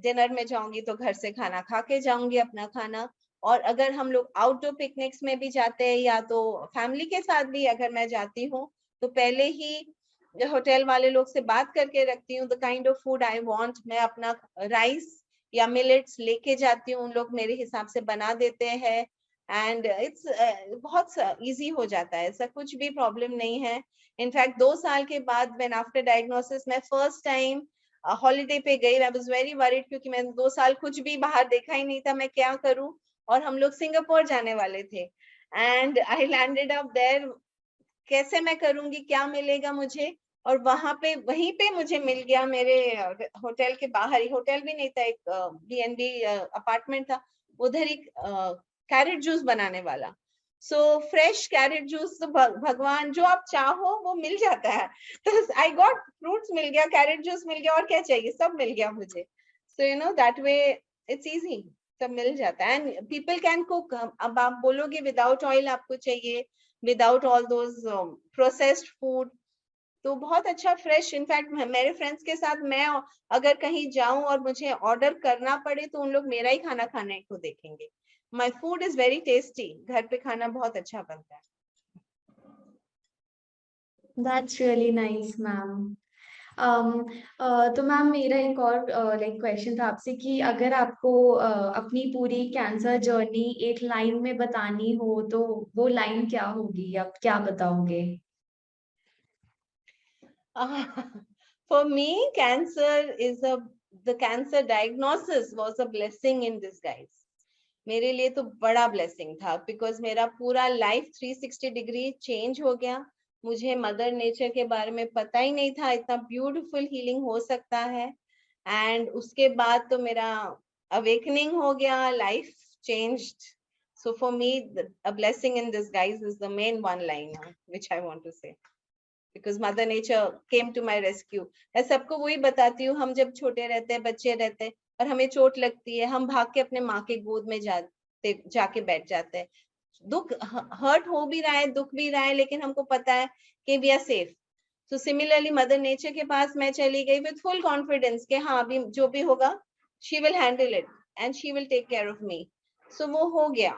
dinner में जाऊंगी तो घर से खाना खा के जाऊंगी अपना खाना। और अगर हम लोग आउटडोर पिकनिक्स में भी जाते हैं या तो फैमिली के साथ भी अगर मैं जाती हूँ, तो पहले ही होटल वाले लोग से बात करके रखती हूँ the kind of food I want. मैं अपना राइस या मिलेट्स लेके जाती हूँ, उन लोग मेरे हिसाब से बना देते हैं। एंड इट्स बहुत इजी हो जाता है, ऐसा कुछ भी प्रॉब्लम नहीं है। इनफैक्ट 2 साल के बाद व्हेन आफ्टर डायग्नोसिस मैं फर्स्ट टाइम हॉलीडे पे गई, आई वाज वेरी वरीड, क्योंकि मैंने 2 साल कुछ भी बाहर देखा ही नहीं था, मैं क्या करूं। और हम लोग सिंगापुर जाने वाले थे and I landed up there, कैसे मैं करूंगी, क्या मिलेगा मुझे। और वहीं पे मुझे मिल गया, मेरे होटल के बाहर ही, होटल भी नहीं था, एक B&B अपार्टमेंट था, उधर ही कैरेट जूस बनाने वाला। सो फ्रेश कैरेट जूस, भगवान जो आप चाहो वो मिल जाता है। तो आई गॉट फ्रूट्स मिल गया, कैरेट जूस मिल गया, और क्या चाहिए, सब मिल गया मुझे। सो you know that way it's easy, सब मिल जाता है। And people can cook. अब आप बोलोगे विदाउट ऑयल आपको चाहिए, without all those processed food, तो बहुत अच्छा फ्रेश। इनफैक्ट मेरे फ्रेंड्स के साथ मैं अगर कहीं जाऊं और मुझे ऑर्डर करना पड़े तो उन लोग मेरा ही खाना खाने को देखेंगे। My food is very tasty, घर पे खाना बहुत अच्छा बनता है। That's really nice ma'am. तो मैम मेरा एक और लाइक क्वेश्चन था आपसे कि अगर आपको अपनी पूरी कैंसर जर्नी एक लाइन में बतानी हो तो वो लाइन क्या होगी, आप क्या बताओगे? For me, the cancer diagnosis was a blessing in disguise. मेरे लिए तो बड़ा ब्लेसिंग था, बिकॉज मेरा पूरा लाइफ 360 डिग्री चेंज हो गया। मुझे मदर नेचर के बारे में पता ही नहीं था इतना ब्यूटीफुल हीलिंग हो सकता है। एंड उसके बाद तो मेरा अवेकनिंग हो गया, life changed So for me, a blessing in disguise is the main one liner which I want to say. Because Mother Nature came to my rescue. मैं सबको वही बताती हूँ, हम जब छोटे रहते हैं, बच्चे रहते हैं और हमें चोट लगती है, हम भाग के अपने माँ के गोद में जाके बैठ जाते हैं. दुख हर्ट हो भी रहा है, दुख भी रहा है, लेकिन हमको पता है कि we are safe. So similarly, Mother Nature के पास मैं चली गई with full confidence कि हाँ अभी जो भी होगा, she will handle it and she will take care of me. So वो हो गया.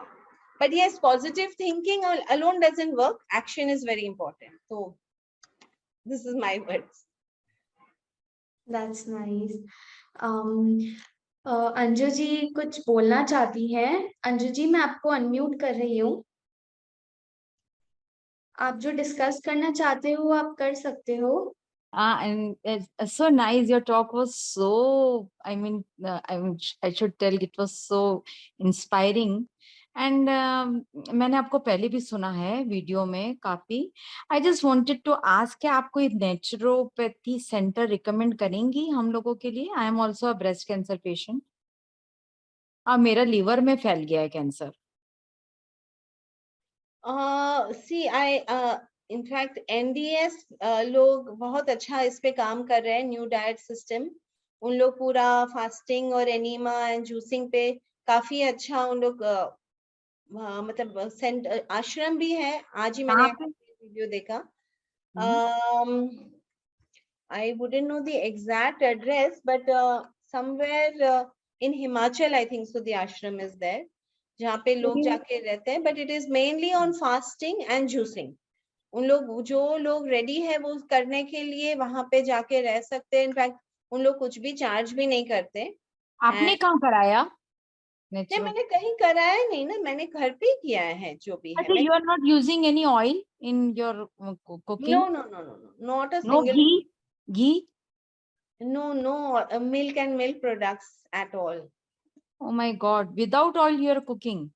But yes, positive thinking alone doesn't work. Action is very important. So this is my words. That's nice. Anju ji कुछ बोलना चाहती हैं. अंजू जी मैं आपको अनम्यूट कर रही हूँ. आप जो डिस्कस करना चाहते हो आप कर सकते हो. And it's so nice. Your talk was so, I should tell it was so inspiring. And मैंने आपको पहले भी सुना है वीडियो में काफी. I just wanted to ask कि आप कोई नेचुरोपैथी सेंटर रिकमेंड करेंगी हम लोगों के लिए? I am also a breast cancer patient. मेरा लीवर में फैल गया है cancer. See, in fact, NDS लोग बहुत अच्छा इस पे काम कर रहे हैं, न्यू डाइट सिस्टम. उन लोग पूरा फास्टिंग और एनीमा एंड जूसिंग पे काफी अच्छा उन लोग मतलब आश्रम भी है. आज ही मैंने वीडियो देखा. I wouldn't know the exact address, but somewhere in Himachal, I think so the ashram is there. जहाँ पे लोग जाके रहते हैं, but it is mainly on fasting and juicing. उन लोग जो लोग रेडी है वो करने के लिए वहां पे जाके रह सकते हैं. इनफैक्ट उन लोग कुछ भी चार्ज भी नहीं करते. आपने कहाँ कराया? नहीं, मैंने कहीं कराया नहीं ना, मैंने घर पे ही किया है जो भी है. You are not using any oil in your cooking? No, not a single. No ghee? No, milk and milk products at all. Oh my God, without oil you are cooking?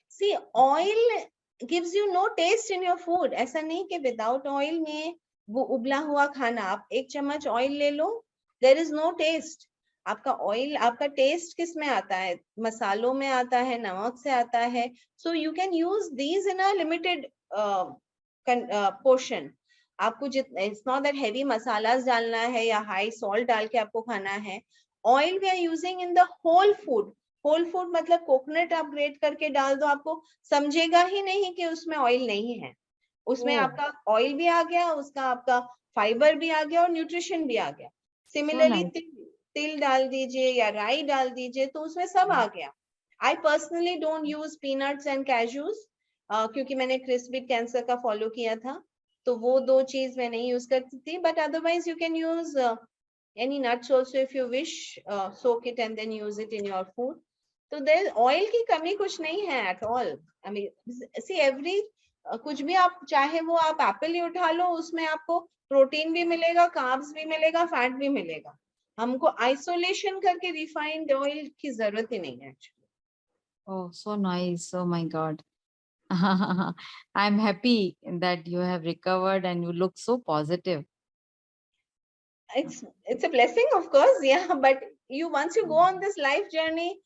See, oil gives you no taste in your food. ऐसा नहीं कि without oil में वो उबला हुआ खाना, आप एक चम्मच ऑयल ले लो, there is no taste. आपका ऑयल, आपका टेस्ट किस में आता है? मसालों में आता है, नमक से आता है. So you can use these in a limited portion. आपको it's not that heavy masalas डालना है या high salt डाल के आपको खाना है. Oil we are using in the whole food. Whole food मतलब कोकोनट आप ग्रेट करके डाल दो, आपको समझेगा ही नहीं कि उसमें ऑयल नहीं है. उसमें आपका ऑयल भी आ गया, उसका आपका फाइबर भी आ गया और न्यूट्रिशन भी आ गया. सिमिलरली तिल डाल दीजिए या राई डाल दीजिए तो उसमें सब आ गया. I personally don't use peanuts and cashews क्योंकि मैंने क्रिस्पीड कैंसर का फॉलो किया था, तो वो दो चीज मैं नहीं यूज करती थी. But otherwise you can use any nuts also if you wish, soak it and then use it in your food. So there oil की कमी कुछ नहीं है at all. I mean, see every कुछ भी आप चाहे वो आप एप्पल ही उठा लो, उसमें आपको प्रोटीन भी मिलेगा, कार्ब्स भी मिलेगा, फैट भी मिलेगा. हमको आइसोलेशन करके रिफाइंड ऑयल की जरूरत ही नहीं है actually. Oh, so nice. Oh my God. I'm happy that you have recovered and you look so positive. It's a blessing, of course, yeah, but once you go on this life journey,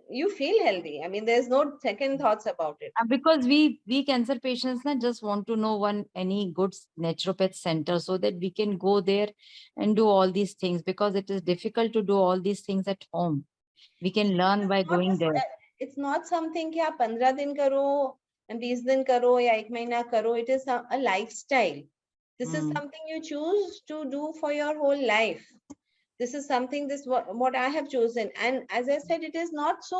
you feel healthy. I mean, there's no second thoughts about it. Because we cancer patients just want to know any good naturopath center so that we can go there and do all these things, because it is difficult to do all these things at home. We can learn by going there. It's not something कि आप 15 दिन करो, 20 दिन करो या 1 महीना करो. It is a lifestyle. This is something you choose to do for your whole life. This is something, what I have chosen. And as I said, it is not so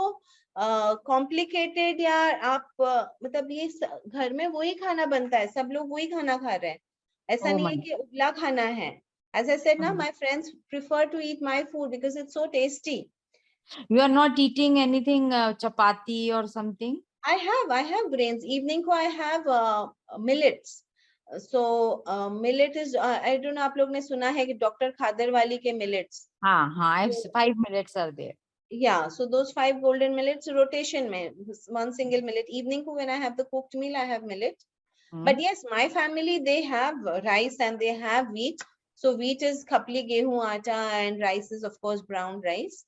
complicated. या आप मतलब ये घर में वही खाना बनता है, सब लोग वही खाना खा रहे हैं. ऐसा नहीं है कि उबला खाना है. As I said, now my friends prefer to eat my food because it's so tasty. You are not eating anything chapati or something? I have grains. Evening को I have millets. So millet is I don't know आप लोग ने सुना है कि doctor खादर वाली के millets. हाँ, 5 millets are there. Yeah, so those 5 golden millets rotation में, one single millet. Evening को when I have the cooked meal, I have millet. But yes, my family, they have rice and they have wheat. So wheat is khapli gehu atta and rice is of course brown rice.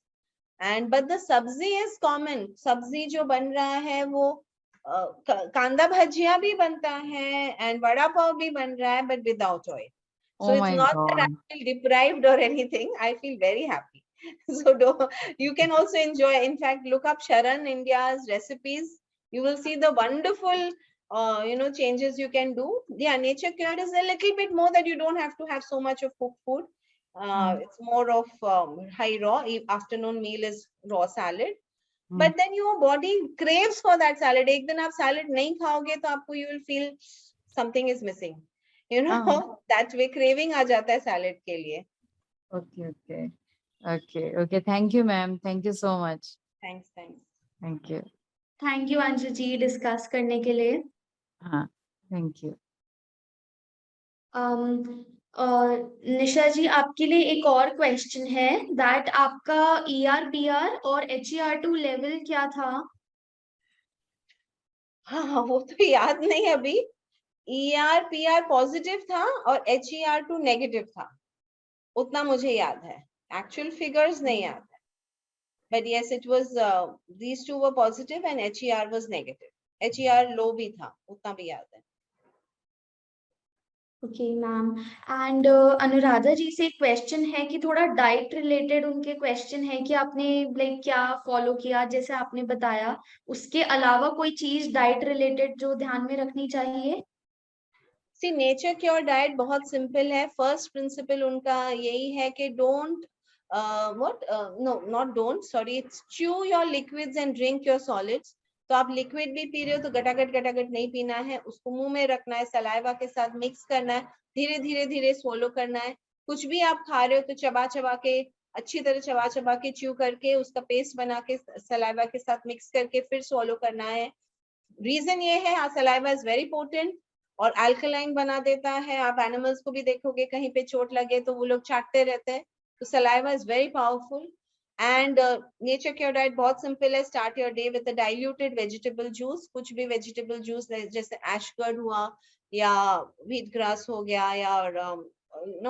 and but the sabzi is common. Sabzi जो बन रहा है वो कांदा भजिया भी बनता है and vada pav भी बन रहा है, but without oil. So Oh it's my not that I God. feel deprived or anything. I feel very happy. So you can also enjoy. In fact, look up Sharan India's recipes. You will see the wonderful, changes you can do. Yeah, nature cured is a little bit more that you don't have to have so much of cooked food. It's more of high raw. Afternoon meal is raw salad. But then your body craves for that salad. एक दिन आप salad नहीं खाओगे तो आपको you will feel something is missing. That way craving आ जाता है salad के लिए. Okay. Thank you, ma'am. Thank you so much. Thanks. Thank you. Thank you Anshu ji discuss करने के लिए। हाँ, thank you. निशा जी आपके लिए एक और क्वेश्चन है दैट आपका ERPR और HER2 लेवल क्या था? हाँ, वो तो याद नहीं अभी। ERPR पॉजिटिव था और HER2 नेगेटिव था, उतना मुझे याद है। एक्चुअल फिगर्स नहीं याद है, but yes, it was these two were positive and HER was negative. HER लो भी था, उतना भी याद है। ओके मैम, एंड अनुराधा जी से क्वेश्चन है कि थोड़ा डाइट रिलेटेड उनके क्वेश्चन है कि आपने लाइक क्या फॉलो किया, जैसे आपने बताया, उसके अलावा कोई चीज डाइट रिलेटेड जो ध्यान में रखनी चाहिए? सी नेचर क्योर डाइट बहुत सिंपल है। फर्स्ट प्रिंसिपल उनका यही है कि don't it's chew your liquids and drink your solids. तो आप लिक्विड भी पी रहे हो तो गटागट नहीं पीना है, उसको मुंह में रखना है, सलाइवा के साथ मिक्स करना है, धीरे स्वोलो करना है। कुछ भी आप खा रहे हो तो चबा के अच्छी तरह चबा के च्यू करके उसका पेस्ट बना के सलाइवा के साथ मिक्स करके फिर स्वोलो करना है। रीजन ये है, सलाइवा इज वेरी पोटेंट और अल्कलाइन बना देता है। आप एनिमल्स को भी देखोगे कहीं पे चोट लगे तो वो लोग चाटते रहते हैं, तो saliva is very powerful. And nature cure diet बहुत सिंपल है। Start your day with a diluted vegetable juice, कुछ भी वेजिटेबल जूस जैसे एशगर्ड हुआ या व्हीट ग्रास हो गया या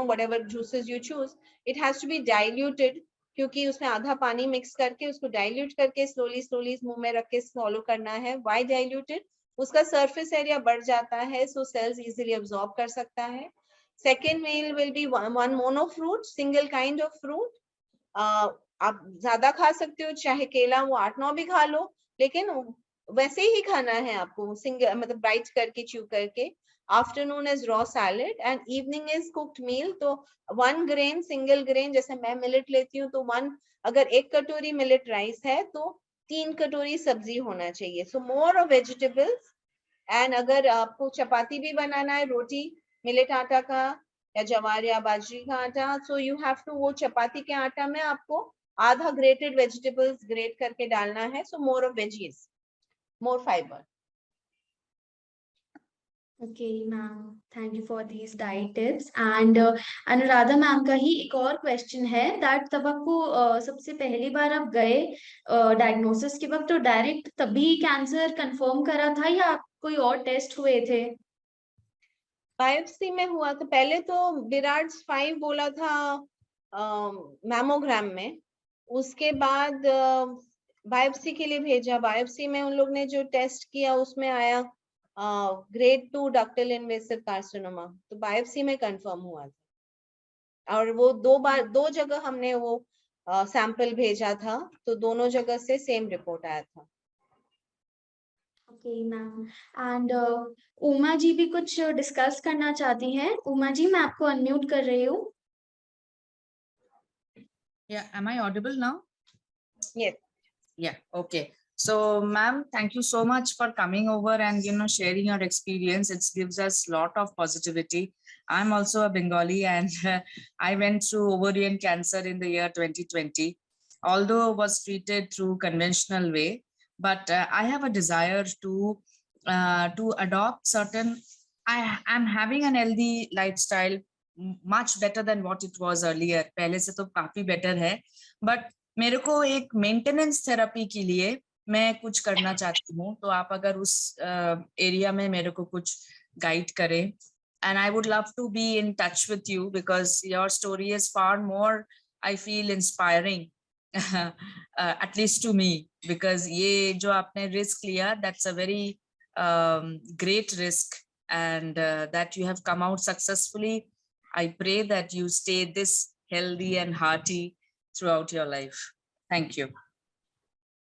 whatever juices you choose, it has to be diluted, क्योंकि उसमें आधा पानी मिक्स करके उसको डाइल्यूट करके स्लोली मुंह में रख के फॉलो करना है। Why diluted? उसका सरफेस एरिया बढ़ जाता है, सो सेल्स इजीली अब्सॉर्ब कर सकता है। Second meal will be one mono fruit, single kind of fruit. आप ज्यादा खा सकते हो, चाहे केला वो 8-9 भी खा लो, लेकिन वैसे ही खाना है आपको, सिंगल मतलब बाइट करके च्यू करके। Afternoon is raw salad and evening is cooked meal. तो 1 ग्रेन, सिंगल ग्रेन, जैसे मैं मिलेट लेती हूँ तो अगर 1 कटोरी मिलेट राइस है तो 3 कटोरी सब्जी होना चाहिए। सो मोर ऑफ वेजिटेबल्स। एंड अगर आपको चपाती भी बनाना है, रोटी मिलेट आटा का या जवार या बाजरी का आटा, सो यू हैव टू वो चपाती के आटा में आपको आधा ग्रेटेड वेजिटेबल्स ग्रेट करके डालना है। So more of veggies, more fibre. Okay ma'am, thank you for these diet tips. And Anuradha ma'am का ही एक और क्वेश्चन है दैट तब आपको सबसे पहली बार आप गए डायग्नोसिस के वक्त तो डायरेक्ट तभी कैंसर कंफर्म करा था या आप कोई और टेस्ट हुए थे? बायोप्सी में हुआ था पहले, तो विराट्स 5 बोला था मैमोग्राम में। उसके बाद बायोप्सी के लिए भेजा। बायोप्सी में उन लोग ने जो टेस्ट किया उसमें आया ग्रेड 2 डक्टल इन्वेसिव कार्सिनोमा। तो बायोप्सी में कंफर्म हुआ था और वो 2 जगह हमने वो सैंपल भेजा था, तो दोनों जगह से सेम रिपोर्ट आया था। Okay ma'am, and Uma ji भी कुछ डिस्कस करना चाहती हैं। उमा जी, मैं आपको अनम्यूट कर रही हूँ। Yeah, am I audible now? Yes. Yeah, okay. So, ma'am, thank you so much for coming over and sharing your experience. It gives us a lot of positivity. I'm also a Bengali and I went through ovarian cancer in the year 2020. Although I was treated through conventional way, but I have a desire to adopt certain. I'm having an healthy lifestyle, much better than what it was earlier. पहले से तो काफी better है, but मेरे को एक maintenance therapy के लिए मैं कुछ करना चाहती हूँ। तो आप अगर उस एरिया में मेरे को कुछ गाइड करें, and I would love to be in touch with you because your story is far more, I feel inspiring at least to me, because ye jo aapne risk liya, that's a very great risk, and that you have come out successfully. I pray that you stay this healthy and hearty throughout your life. Thank you.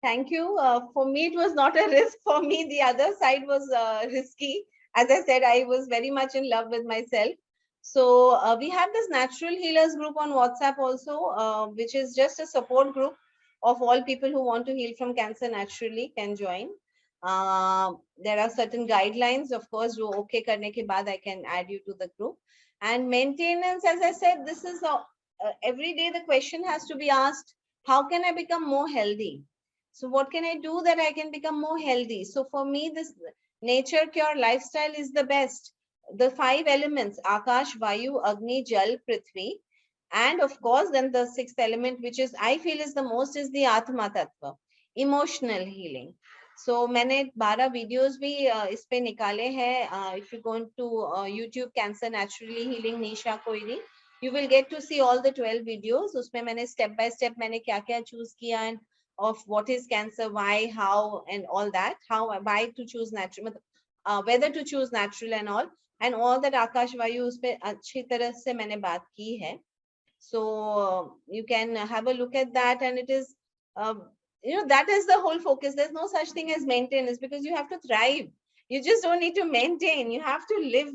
Thank you. For me, it was not a risk. For me, the other side was risky. As I said, I was very much in love with myself. So we have this Natural Healers group on WhatsApp also, which is just a support group of all people who want to heal from cancer naturally can join. There are certain guidelines, of course, jo okay karne ke baad I can add you to the group. And maintenance, as I said, this is every day the question has to be asked, how can I become more healthy? So what can I do that I can become more healthy? So for me, this nature cure lifestyle is the best. The 5 elements, Akash, Vayu, Agni, Jal, Prithvi. And of course, then the 6th element, which is I feel is the most, is the Atma Tattva, emotional healing. So मैंने 12 videos भी इस पे निकाले हैं. If you go to YouTube Cancer Naturally Healing Nisha Koiri, you will get to see all the 12 videos. उसमें मैंने step by step मैंने क्या-क्या choose किया and of what is cancer, why, how, and all that. How, why to choose natural, whether to choose natural and all that Akash Vayu उस पे अच्छी तरह से मैंने बात की है. So you can have a look at that, and it is, that is the whole focus. There's no such thing as maintenance, because you have to thrive. You just don't need to maintain. You have to live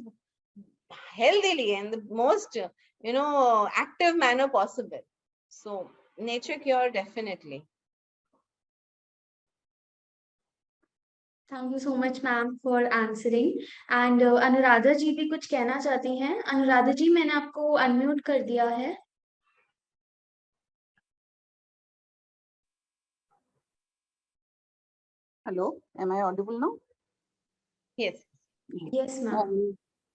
healthily in the most, active manner possible. So nature cure, definitely. Thank you so much ma'am for answering. And Anuradha ji भी कुछ कहना चाहती हैं. अनुराधा जी, मैंने आपको unmute कर दिया है. Hello, am I audible now? Yes. Yes ma'am.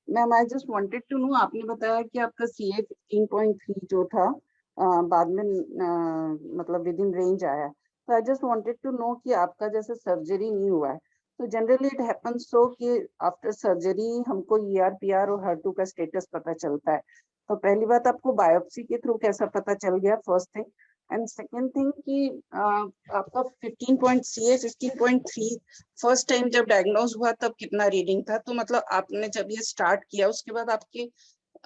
Ma'am, I just wanted to know, आपने बताया कि आपका CA 15.3 जो था बाद में मतलब विद इन रेंज आया. तो I just wanted to know कि आपका जैसे सर्जरी नहीं हुआ है, तो जनरली इट हैपेंस सो कि आफ्टर सर्जरी हमको ER/PR और HER2 का स्टेटस पता चलता है. तो पहली बात, आपको बायोप्सी के थ्रू कैसा पता चल गया, first thing. And second thing कि आपका 15.3 फर्स्ट टाइम जब डायग्नोज हुआ तब कितना रीडिंग था? तो मतलब आपने जब ये स्टार्ट किया उसके बाद आपकी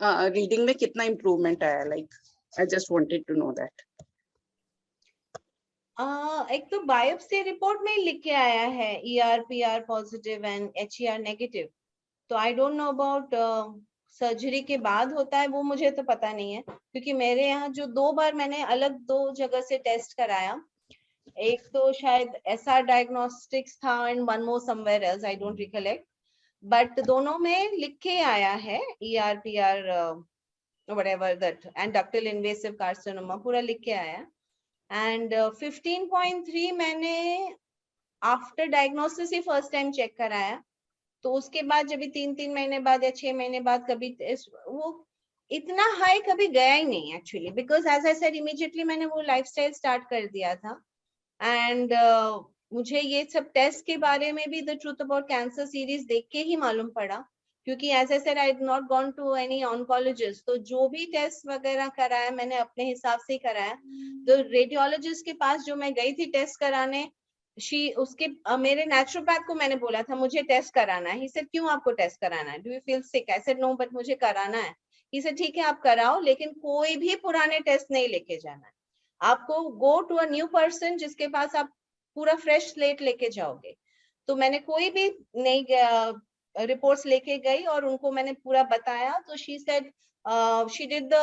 रीडिंग में कितना इम्प्रूवमेंट आया? Like I just wanted to know that. एक तो बायोप्सी रिपोर्ट में लिख के आया है ER/PR positive and HER negative. तो I don't know about surgery के बाद होता है, वो मुझे तो पता नहीं है, क्योंकि मेरे यहाँ जो 2 बार मैंने अलग 2 जगह से टेस्ट कराया, एक तो शायद SR डायग्नोस्टिक्स था and one more somewhere else, I don't recollect, but दोनों में लिख के आया है ER/PR whatever that and ductal invasive carcinoma पूरा लिख के आया. एंड 15.3 मैंने आफ्टर डायग्नोसिस ही फर्स्ट टाइम चेक कराया. तो उसके बाद जब 3 महीने बाद या 6 महीने बाद कभी वो इतना हाई कभी गया ही नहीं actually, because as I said immediately मैंने वो लाइफस्टाइल स्टार्ट कर दिया था. एंड मुझे ये सब टेस्ट के बारे में भी the truth about cancer series देख के ही मालूम पड़ा, क्योंकि as I said I had not gone to any oncologist. तो जो भी टेस्ट वगैरह कराया मैंने अपने हिसाब से ही कराया. तो रेडियोलॉजिस्ट के पास जो मैं गई थी टेस्ट कराने, उसके मेरे नेचुरोपैथ को मैंने बोला था मुझे टेस्ट कराना है. ही सेड क्यों आपको टेस्ट कराना है, do you feel sick? I said no, but मुझे कराना है. ही सेड ठीक है आप कराओ, लेकिन कोई भी पुराने टेस्ट नहीं लेके जाना है. आपको go to a new person जिसके पास आप पूरा फ्रेश स्लेट लेके जाओगे. तो मैंने कोई भी नहीं रिपोर्ट्स लेके गई और उनको मैंने पूरा बताया. तो she said she did the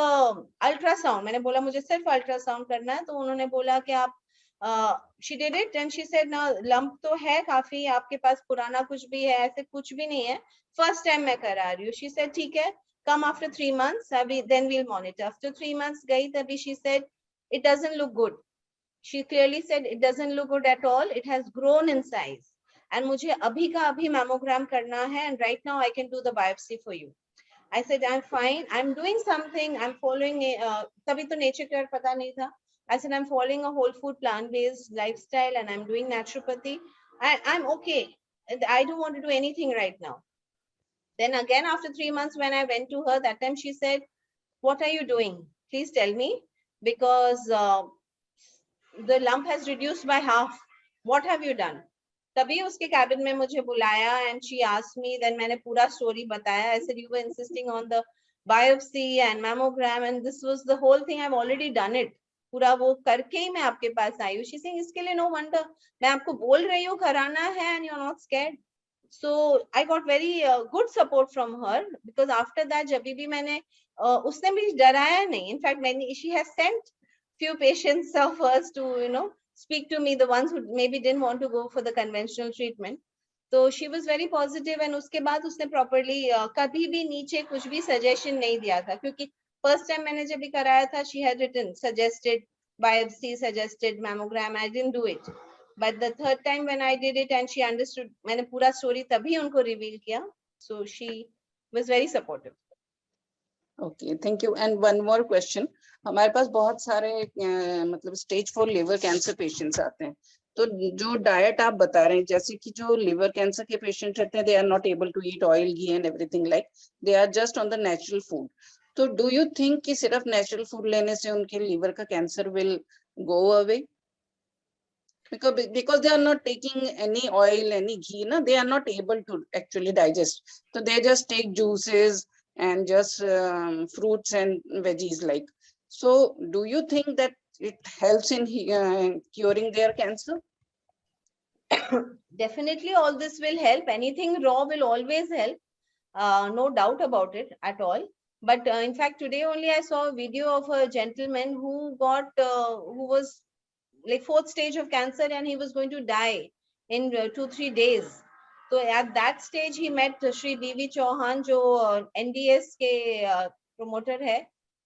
ultrasound. मैंने बोला मुझे सिर्फ अल्ट्रासाउंड करना है. तो उन्होंने बोला कि आप she did it and she said ना लंप तो है काफी, आपके पास पुराना कुछ भी है? ऐसे कुछ भी नहीं है, फर्स्ट टाइम मैं करा रही हूँ. she said ठीक है, come after 3 months, then we'll monitor. After 3 months गई तभी she said it doesn't look good. She clearly said it doesn't look good at all, it has grown in size and मुझे अभी का अभी mammogram करना है and right now I can do the biopsy for you. I said I'm fine, I'm doing something, I'm following तभी तो nature care पता नहीं था. I said, I'm following a whole food plant-based lifestyle and I'm doing naturopathy. I'm okay. I don't want to do anything right now. Then again, after 3 months, when I went to her, that time she said, what are you doing? Please tell me, because the lump has reduced by half. What have you done? तभी उसके cabin में मुझे बुलाया and she asked me, then मैंने पूरा story बताया. I said you were insisting on the biopsy and mammogram and this was the whole thing. I've already done it. पूरा वो करके ही मैं आपके पास आई हूँ. She's saying इसके लिए no wonder. मैं आपको बोल रही हूँ कराना है and you're not scared. So I got very good support from her because after that जब भी मैंने उसने मुझे डराया नहीं. In fact, she has sent few patients of hers to speak to me, the ones who maybe didn't want to go for the conventional treatment. So she was very positive and उसके बाद उसने properly कभी भी नीचे कुछ भी suggestion नहीं दिया था क्योंकि first time मैंने जब भी कराया था she had written suggested biopsy, suggested mammogram. I didn't do it. But the third time when I did it and she understood, मैंने पूरा story तभी उनको reveal किया. So she was very supportive. Okay, thank you. And one more question. हमारे पास बहुत सारे मतलब stage 4 liver cancer patients आते हैं. तो जो डाइट आप बता रहे हैं जैसे कि जो लिवर कैंसर के पेशेंट रहते हैं they are not able to eat oil ghee and everything like they are just on the natural food. तो डू यू थिंक कि सिर्फ नेचुरल फूड लेने से उनके लिवर का cancer will go away? Because they are not taking any oil, any ghee, no, they are not able to actually digest. So they just take juices and just fruits and veggies like. So do you think that it helps in curing their cancer? Definitely all this will help. Anything raw will always help. No doubt about it at all. But in fact, today only I saw a video of a gentleman who was like 4th stage of cancer and he was going to die in 2-3 days. So at that stage he met Shri B.V. Chauhan जो NDS के promoter है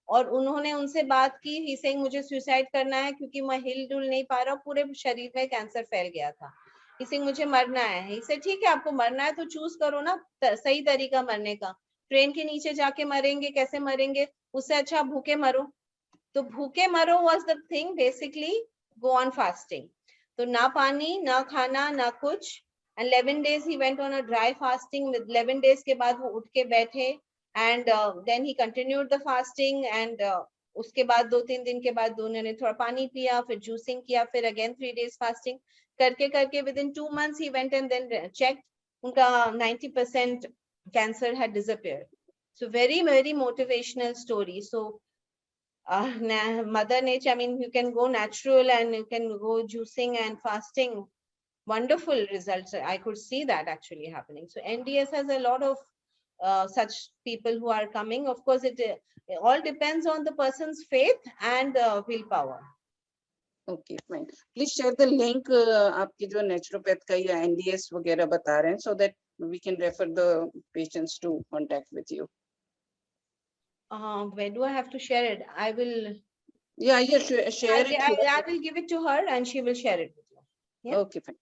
और उन्होंने उनसे बात की. He saying मुझे suicide करना है क्योंकि मैं हिल डुल नहीं पा रहा, पूरे शरीर में कैंसर फैल गया था. He saying मुझे मरना है. He said ठीक है आपको मरना है तो चूज करो ना सही तरीका मरने का. ट्रेन के नीचे जाके मरेंगे, कैसे मरेंगे, उससे अच्छा भूखे मरो. तो भूखे मरो was the thing basically. Go on fasting. So na pani, na khana, na kuch. And 11 days he went on a dry fasting. With 11 days के बाद वो उठ के बैठे and then he continued the fasting and उसके बाद 2-3 दिन के बाद उन्होंने थोड़ा पानी पिया, फिर juicing किया, फिर again 3 days fasting करके करके within 2 months he went and then checked. उनका 90% cancer had disappeared. So very very motivational story. So Mother Nature, I mean, you can go natural and you can go juicing and fasting. Wonderful results. I could see that actually happening. So NDS has a lot of such people who are coming. Of course, it all depends on the person's faith and willpower. Okay, fine. Please share the link आपकी जो naturopath का या NDS वगैरह बता रहे हैं so that we can refer the patients to contact with you. Where do I have to share it? I will. Yeah, share it. I will give it to her and she will share it with you. Yeah? Okay, fine.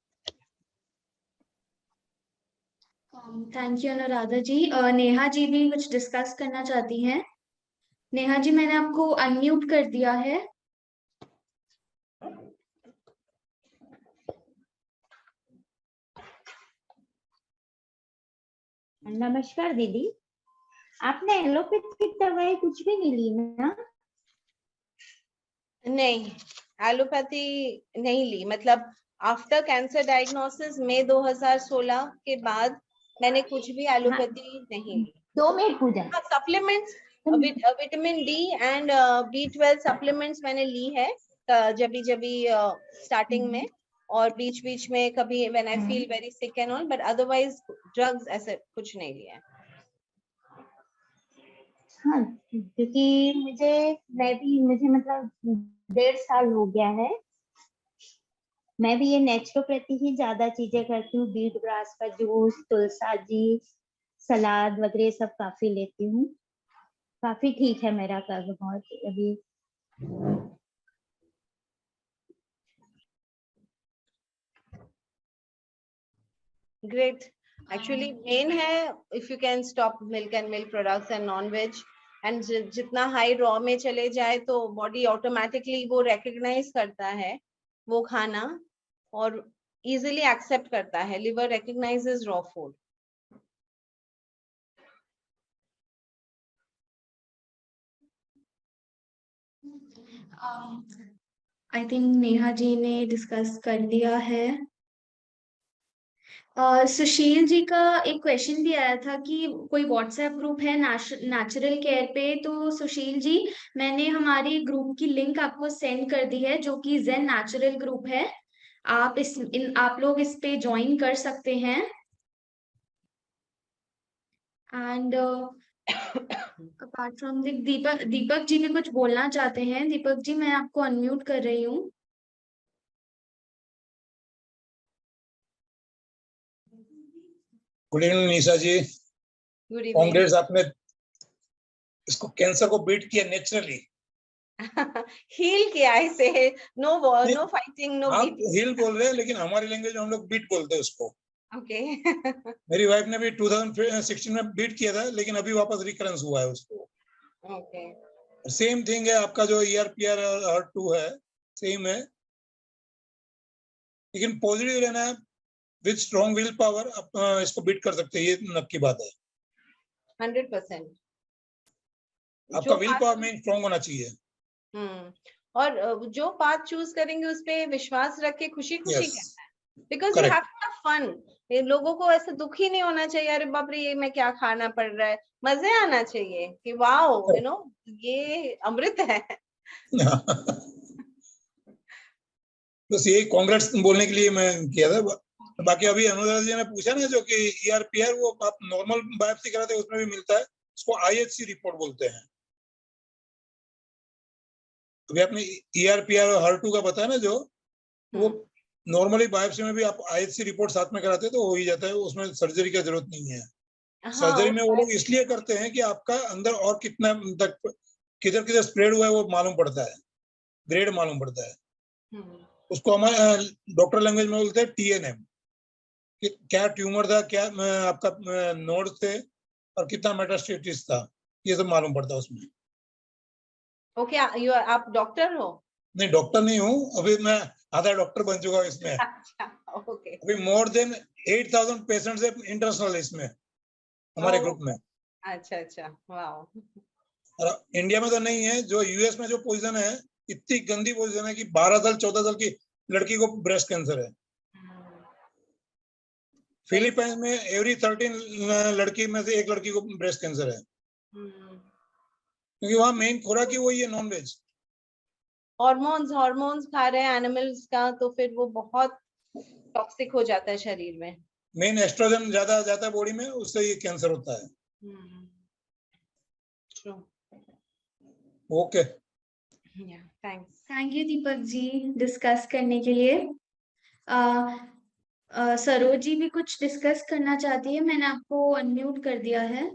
Thank you Anuradha ji. Neha ji भी कुछ discuss करना चाहती हैं. नेहा जी मैंने आपको unmute कर दिया है. नमस्कार दीदी. आपने एलोपैथिक दवाई कुछ भी नहीं ली ना? नहीं, एलोपैथी नहीं ली. मतलब आफ्टर कैंसर डायग्नोसिस में 2016 के बाद मैंने कुछ भी एलोपैथी नहीं ली. 2 मिनट पूजा. Supplements vitamin D and B12 supplements मैंने ली है जब स्टार्टिंग में और बीच में कभी when I feel very sick and all, but otherwise drugs ऐसे कुछ नहीं लिया है. हाँ, क्योंकि मुझे मतलब 1.5 साल हो गया है. मैं भी ये नेचुरोपैथी ही ज्यादा चीजें करती हूँ. बीट ग्रास का जूस, तुलसा जी, सलाद वगैरह सब काफी लेती हूँ. काफी ठीक है मेरा कर्व बहुत अभी. Great. Actually main है if you can stop milk and milk products and non-veg and जितना high raw में चले जाए तो body automatically वो recognize करता है वो खाना और easily accept करता है. Liver recognizes raw food. I think Neha ji ने डिस्कस कर लिया है। सुशील जी का एक क्वेश्चन भी आया था कि कोई व्हाट्सएप ग्रुप है नेचुरल केयर पे। तो सुशील जी, मैंने हमारी ग्रुप की लिंक आपको सेंड कर दी है, जो कि जेन नेचुरल ग्रुप है। आप लोग इस पे ज्वाइन कर सकते हैं। And apart from Deepak ji भी कुछ बोलना चाहते हैं। दीपक जी, मैं आपको अनम्यूट कर रही हूँ। गुड इवनिंग निशा जी, गुड इवनिंग। कांग्रेस, आपने इसको कैंसर को बीट किया नेचुरली। हील किया इसे, नो वॉर, नहीं, नो फाइटिंग, नो आप बीटिंग। हील बोल रहे हैं, लेकिन हमारी लैंग्वेज में हम लोग बीट बोलते हैं उसको। ओके। मेरी वाइफ ने भी 2016 में बीट किया था, लेकिन अभी वापस रिकरेंस हुआ है उसको। ओके। सेम थिंग है आपका जो ERPR और HER2 है, सेम है, लेकिन पॉजिटिव रहना है, विद स्ट्रॉन्ग विल पावर आप इसको बीट कर सकते हैं, ये नक्की बात है। 100%। आपका विल पावर में स्ट्रॉन्ग होना चाहिए। और जो पाथ चूज करेंगे उस पे विश्वास रख के खुशी खुशी Yes. करना है, because you have to have fun. लोगों को ऐसा दुख ही नहीं होना चाहिए, अरे बाप रे ये मैं क्या खाना पड़ रहा है। मजे आना चाहिए कि वाओ, यू नो, ये अमृत है। बस यही कांग्रेस बोलने के लिए मैं किया था। बाकी अभी अनुराधा जी ने पूछा ना, जो कि ERPR वो आप नॉर्मल बायोप्सी कराते हैं उसमें भी मिलता है, उसको IHC रिपोर्ट बोलते हैं। अभी आपने ERPR और HER2 का बताया ना, जो वो नॉर्मली बायोप्सी में भी आप IHC रिपोर्ट साथ में कराते हैं तो हो ही जाता है, उसमें सर्जरी की जरूरत नहीं है। सर्जरी में वो लोग इसलिए करते हैं कि आपका अंदर और कितना तक किधर किधर स्प्रेड हुआ है वो मालूम पड़ता है, ग्रेड मालूम पड़ता है। उसको हमारे डॉक्टर लैंग्वेज में बोलते हैं TNM, कि क्या ट्यूमर था, क्या आपका नोड थे और कितना मेटास्टेसिस था, ये सब मालूम पड़ता है उसमें। ओके, आप डॉक्टर हो? नहीं, डॉक्टर नहीं हूँ, अभी मैं आधा डॉक्टर बन चुका हूँ इसमें। अच्छा, ओके। अभी मोर देन 8000 पेशेंट्स है इंटरनेशनल इसमें, हमारे ग्रुप में। अच्छा अच्छा, वाओ। और इंडिया में तो नहीं है, जो US में जो पोजीशन है, इतनी गंदी पोजीशन है कि 12 साल 14 साल की लड़की को ब्रेस्ट कैंसर है। फिलीपींस में एवरी 13 लड़की में से एक लड़की को ब्रेस्ट कैंसर है, क्योंकि वहाँ मेन खुराक ही वही है, नॉनवेज। हॉर्मोन्स खा रहे हैं एनिमल्स का, तो फिर वो बहुत टॉक्सिक हो जाता है शरीर में। मेन एस्ट्रोजन ज्यादा आ जाता है बॉडी में, उससे ये कैंसर होता है। Okay, thanks. Thank you Deepak ji discuss करने के लिए। सरोज जी भी कुछ डिस्कस करना चाहती है, मैंने आपको अनम्यूट कर दिया है।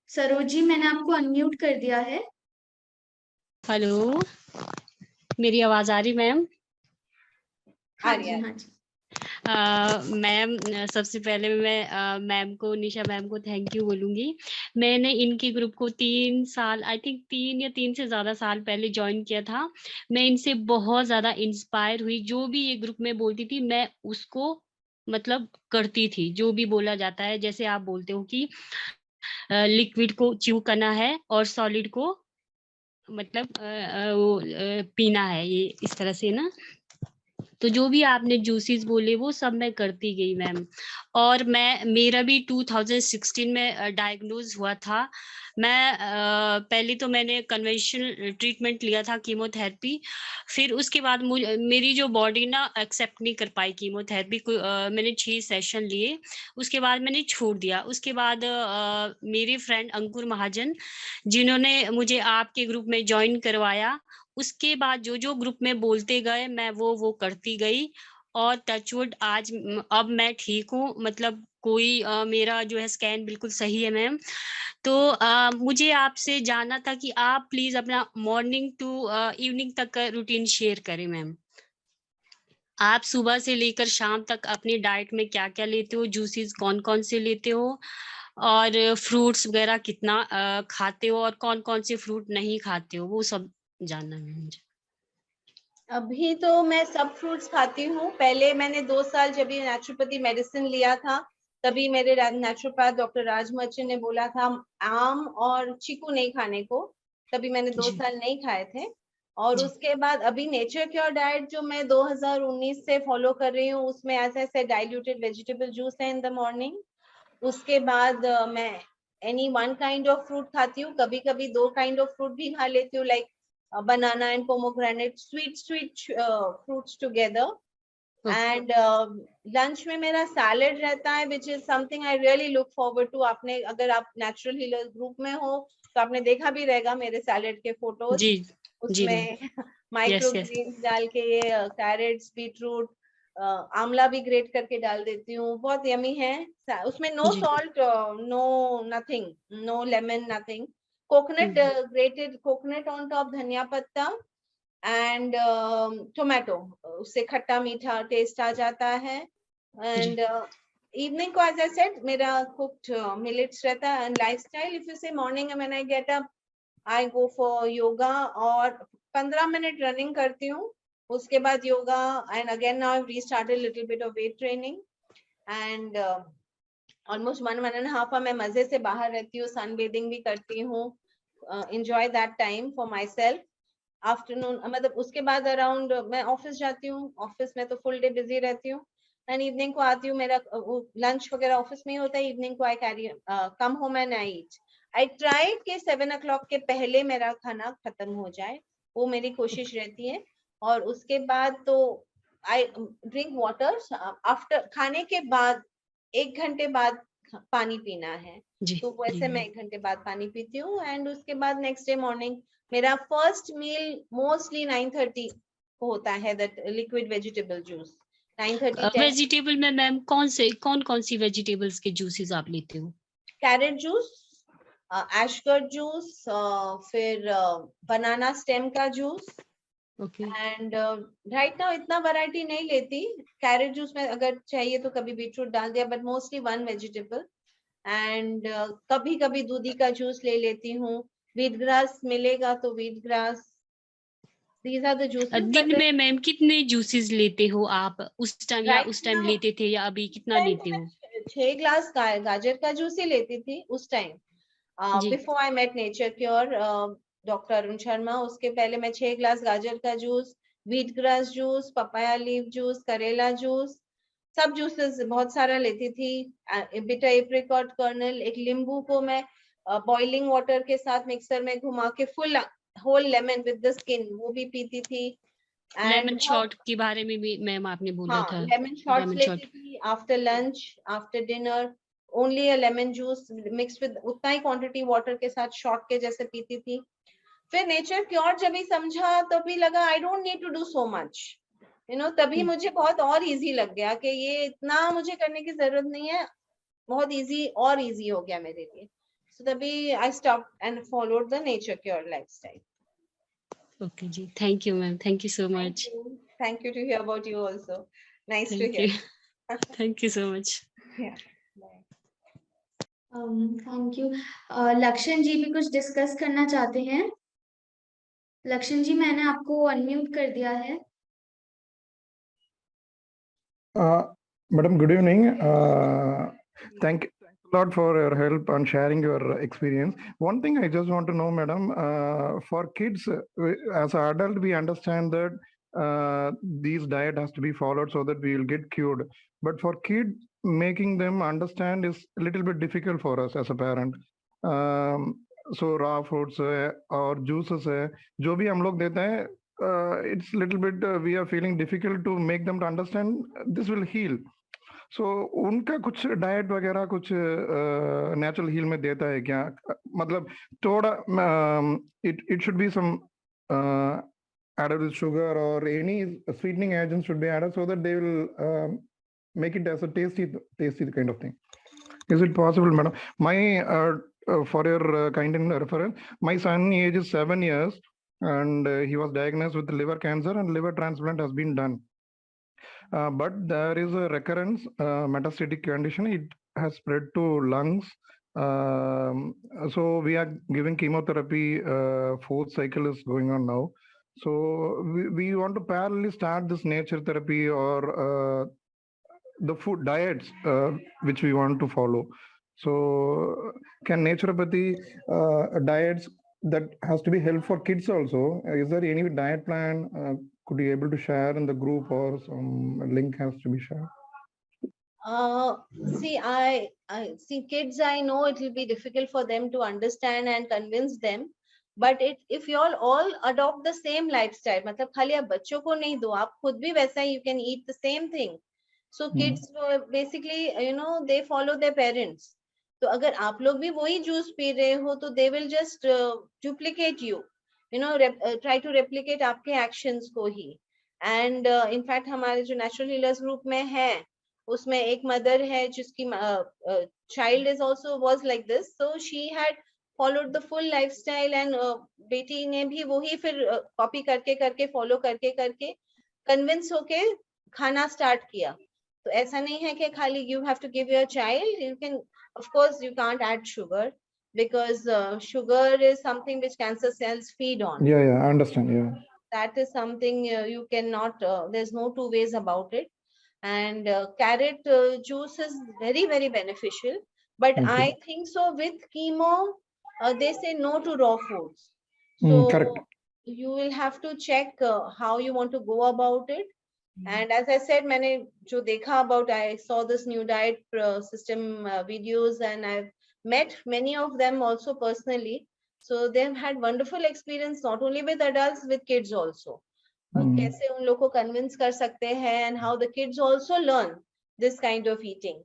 सरोज जी, मैंने आपको अनम्यूट कर दिया है। हेलो, मेरी आवाज आ रही मैम? हाँ जी, हाँ जी। मैम, सबसे पहले मैं मैम को, निशा मैम को थैंक यू बोलूंगी। मैंने इनके ग्रुप को 3 साल, आई थिंक 3 या 3 से ज्यादा साल पहले ज्वाइन किया था। मैं इनसे बहुत ज्यादा इंस्पायर हुई। जो भी ये ग्रुप में बोलती थी मैं उसको मतलब करती थी, जो भी बोला जाता है। जैसे आप बोलते हो कि लिक्विड को च्यू करना है और सॉलिड को मतलब पीना है, ये इस तरह से ना। तो जो भी आपने जूसेस बोले वो सब मैं करती गई मैम। और मेरा भी 2016 में डायग्नोज हुआ था। मैं पहले तो मैंने कन्वेंशनल ट्रीटमेंट लिया था, कीमोथेरेपी। फिर उसके बाद मेरी जो बॉडी ना एक्सेप्ट नहीं कर पाई कीमोथेरेपी को। मैंने 6 सेशन लिए, उसके बाद मैंने छोड़ दिया। उसके बाद मेरे फ्रेंड अंकुर महाजन, जिन्होंने मुझे आपके ग्रुप में ज्वाइन करवाया, उसके बाद जो जो ग्रुप में बोलते गए मैं वो करती गई। और टचवुड आज अब मैं ठीक हूँ। मतलब कोई मेरा जो है स्कैन बिल्कुल सही है मैम। तो मुझे आपसे जानना था कि आप प्लीज अपना मॉर्निंग टू इवनिंग तक का रूटीन शेयर करें मैम। आप सुबह से लेकर शाम तक अपनी डाइट में क्या क्या लेते हो, जूसेस कौन कौन से लेते हो, और फ्रूट्स वगैरह कितना खाते हो, और कौन कौन से फ्रूट नहीं खाते हो, वो सब जानना है मुझे। अभी तो मैं सब फ्रूट्स खाती हूँ। पहले मैंने 2 साल जब ये नेचुरोपैथी मेडिसिन लिया था तभी मेरे नेचुरोपैथ डॉक्टर राज मर्चेंट ने बोला था आम और चीकू नहीं खाने को, तभी मैंने 2 जी। साल नहीं खाए थे। और जी। उसके बाद अभी नेचर क्योर डाइट जो मैं 2019 से फॉलो कर रही हूँ, उसमें ऐसे ऐसे डाइल्यूटेड वेजिटेबल जूस है इन द मॉर्निंग। उसके बाद मैं any one kind of fruit खाती हूँ, कभी कभी 2 काइंड ऑफ फ्रूट भी खा लेती हूँ, like banana and pomegranate, sweet fruits together. And lunch में मेरा salad रहता है, which is something I really look forward to. आपने अगर आप natural healers group में हो तो आपने देखा भी रहेगा मेरे salad के photos, जी। जी मैम। उसमें माइक्रो yes. ग्रीन्स डाल के, कैरेट्स, बीटरूट, आंवला भी ग्रेट करके डाल देती हूँ, बहुत यमी है। उसमें नो जी। Salt, no nothing, no lemon, nothing, coconut, grated coconut on top, धनिया पत्ता एंड टोमेटो, उससे खट्टा मीठा टेस्ट आ जाता है। एंड इवनिंग को एज आई सेड मेरा कुक्ड मिलेट्स रहता है। एंड लाइफस्टाइल, इफ यू से morning when I get up I go for yoga और 15 मिनट रनिंग करती हूँ, उसके बाद yoga, and again now I restarted little bit of weight training and almost 1.5 मैं मजे से बाहर रहती हूँ, सन बेदिंग भी करती हूँ, enjoy that time for myself. Afternoon मतलब उसके बाद अराउंड मैं ऑफिस जाती हूँ, ऑफिस में तो फुल डे बिजी रहती हूँ, एंड इवनिंग को आती हूँ, मेरा लंच वगैरह ऑफिस में ही होता है, इवनिंग को I carry come home and I eat. I try के 7 o'clock के पहले मेरा खाना खत्म हो जाए, वो मेरी कोशिश रहती है। और उसके बाद तो आई ड्रिंक वाटर, आफ्टर खाने के बाद 1 घंटे बाद पानी पीना है, जी। तो जी वैसे मैं मैम। 1 घंटे बाद पानी पीती हूँ। एंड उसके बाद नेक्स्ट डे मॉर्निंग मेरा फर्स्ट मील मोस्टली 9:30 को होता है, that liquid vegetable juice 9:30 10। Vegetable में मैम कौन कौन सी वेजिटेबल्स के जूसेस आप लेते हो? कैरेट जूस, एशगर्ड जूस, फिर बनाना स्टेम का juice. Okay. And right now इतना वैरायटी नहीं लेती, कैरेट जूस में अगर चाहिए तो कभी बीटरूट डाल दिया, बट मोस्टली 1 वेजिटेबल। एंड कभी कभी दूधी का जूस ले लेती हूँ, व्हीट ग्रास मिलेगा तो wheat grass. These are the juices. दिन में मैम कितने जूसेस लेते हो आप? उस टाइम या Right उस टाइम now, लेते थे या अभी कितना लेते हो? 6 ग्लास गाजर का जूस ही लेती थी उस टाइम, जी। Before I met nature cure doctor Arun Sharma. उसके पहले मैं 6 ग्लास गाजर का juice, wheat grass juice, papaya leaf juice, करेला जूस, सब जूसेस बहुत सारा लेती थी। बिटर एप्रिकॉट कर्नल, एक नींबू को मैं बॉइलिंग वाटर के साथ मिक्सर में घुमा के full whole lemon with the skin, वो भी पीती थी। लेमन एंड शॉट के बारे में भी मैम आपने बोला हाँ, था। लेमन शॉट्स लेमन लेती शॉट। थी after lunch, after dinner, only a lemon juice mix with उतना ही क्वांटिटी वाटर के साथ शॉट के जैसे पीती थी। फिर नेचर क्योर जब भी समझा तो भी लगा I don't need to do so much, you know, तभी मुझे बहुत और इजी लग गया कि ये इतना मुझे करने की जरूरत नहीं है, बहुत इजी और इजी हो गया मेरे लिए। सो तभी I stop and followed the nature cure lifestyle. Okay जी, thank you ma'am, thank you so much. Thank you to hear about you also. Nice to thank hear. You. Thank you so much. Yeah. Bye. Thank you. Lakshan ji भी कुछ discuss करना चाहते हैं? लक्षण जी, मैंने आपको unmute कर दिया है। Madam, good evening. Thank you a lot for your help and sharing your experience. One thing I just want to know, Madam, for kids, as an adult, we understand that these diet has to be followed so that we will get cured. But for kids, making them understand is a little bit difficult for us as a parent. So raw fruits or juices, जो भी हम लोग देते हैं, it's little bit we are feeling difficult to make them to understand this will heal. So उनका कुछ diet वगैरह कुछ नेचुरल हील में देता है क्या? मतलब थोड़ा it should be some added with sugar or any sweetening agents should be added so that they will make it as a tasty kind of thing. Is it possible, madam? My for your kind reference, my son age is 7 years. And he was diagnosed with liver cancer and liver transplant has been done. But there is a recurrence metastatic condition. It has spread to lungs. So we are giving chemotherapy. 4th cycle is going on now. So we want to parallelly start this nature therapy or the food diets which we want to follow. So can naturopathy diets that has to be helped for kids also? Is there any diet plan? Could you able to share in the group, or some link has to be shared? See, I see kids. I know it will be difficult for them to understand and convince them. But if you all adopt the same lifestyle, मतलब खाली आप बच्चों को नहीं दो, आप खुद भी वैसा ही, you can eat the same thing. So kids basically, they follow their parents. तो अगर आप लोग भी वही जूस पी रहे हो, तो they will just duplicate you. Try to replicate आपके actions को ही. And in fact हमारे जो natural healers group में है, उसमें एक mother है जिसकी child is also was like this, so she had followed the full lifestyle, and बेटी ने भी वही फिर copy करके follow करके convince होके खाना start किया. तो ऐसा नहीं है कि खाली you have to give your child, you can, of course you can't add sugar, because sugar is something which cancer cells feed on. Yeah, I understand. Yeah. That is something you cannot, there's no two ways about it. And carrot juice is very, very beneficial. But I think so with chemo, they say no to raw foods. So correct. you will have to check how you want to go about it. And as I said, I saw this new diet system videos, and I've met many of them also personally. So they've had wonderful experience, not only with adults, with kids also. कैसे उन लोग को convince कर सकते हैं, and how the kids also learn this kind of eating.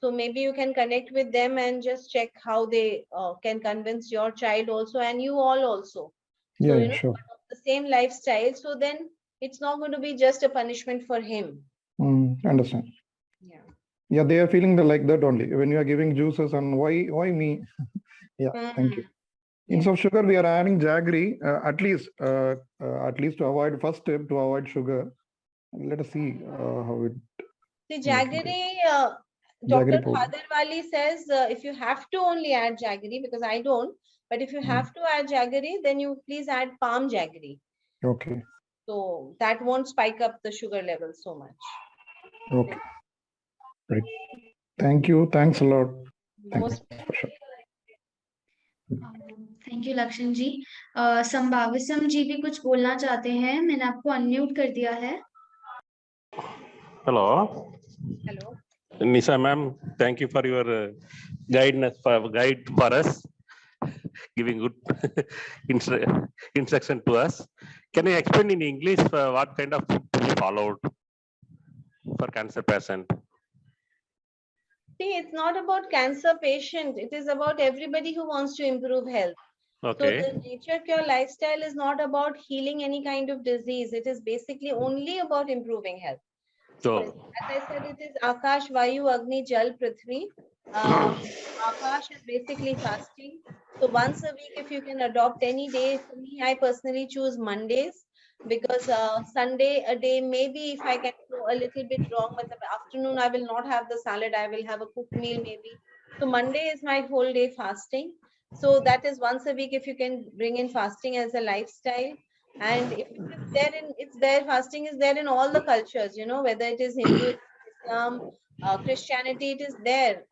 So maybe you can connect with them and just check how they can convince your child also, and you all also. So, Yeah, sure. the same lifestyle. So then it's not going to be just a punishment for him. Understand. Yeah. Yeah, they are feeling like that only when you are giving juices, and why me? Yeah, thank you. Instead of sugar, we are adding jaggery, at least to avoid, first step to avoid sugar. Let us see how it. The jaggery, Dr. Khadarwali says if you have to only add jaggery, because I don't, but if you have to add jaggery, then you please add palm jaggery. Okay. So that won't spike up the sugar level so much. Okay. Great. Thank you. Thanks a lot. Thanks. Thank you Lakshan जी. संभाविसम जी भी कुछ बोलना चाहते हैं. मैंने आपको unmute कर दिया है. Hello. Hello. Nisha ma'am, thank you for your guide for us, giving good instruction to us. Can you explain in English what kind of food to be followed for cancer patient? See, it's not about cancer patient. It is about everybody who wants to improve health. Okay. So the Nature Cure lifestyle is not about healing any kind of disease. It is basically only about improving health. So as I said, it is Akash, Vayu, Agni, Jal, Prithvi. Akash is basically fasting. So once a week, if you can adopt any day, for me, I personally choose Mondays, because Sunday a day, maybe if I can go a little bit wrong, but the afternoon I will not have the salad, I will have a cooked meal maybe. So Monday is my whole day fasting. So that is once a week, if you can bring in fasting as a lifestyle. And if it's there, fasting is there in all the cultures, whether it is Hindu, Islam, Christianity, it is there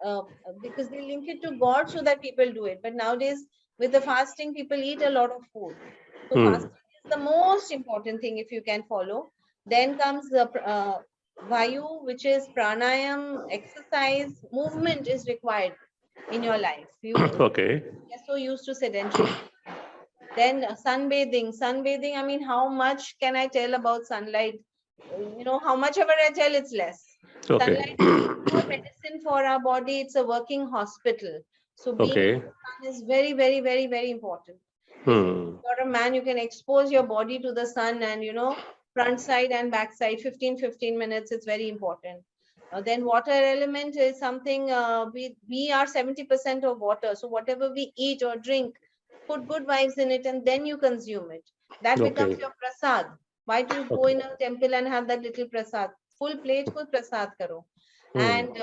because they link it to God so that people do it. But nowadays with the fasting, people eat a lot of food. So fasting is the most important thing if you can follow. Then comes the Vayu, which is pranayam, exercise, movement is required in your life. You okay. are so used to sedentary. Then sunbathing, I mean, how much can I tell about sunlight? How much ever I tell, it's less. Okay. Sunlight is more medicine for our body. It's a working hospital. So being in the sun is very, very, very, very important. If you're a man, you can expose your body to the sun, and front side and back side, 15 minutes. It's very important. Then water element is something, we are 70% of water. So whatever we eat or drink, put good vibes in it, and then you consume it. That becomes your prasad. Why do you go in a temple and have that little prasad? Full plate, full prasad karo. And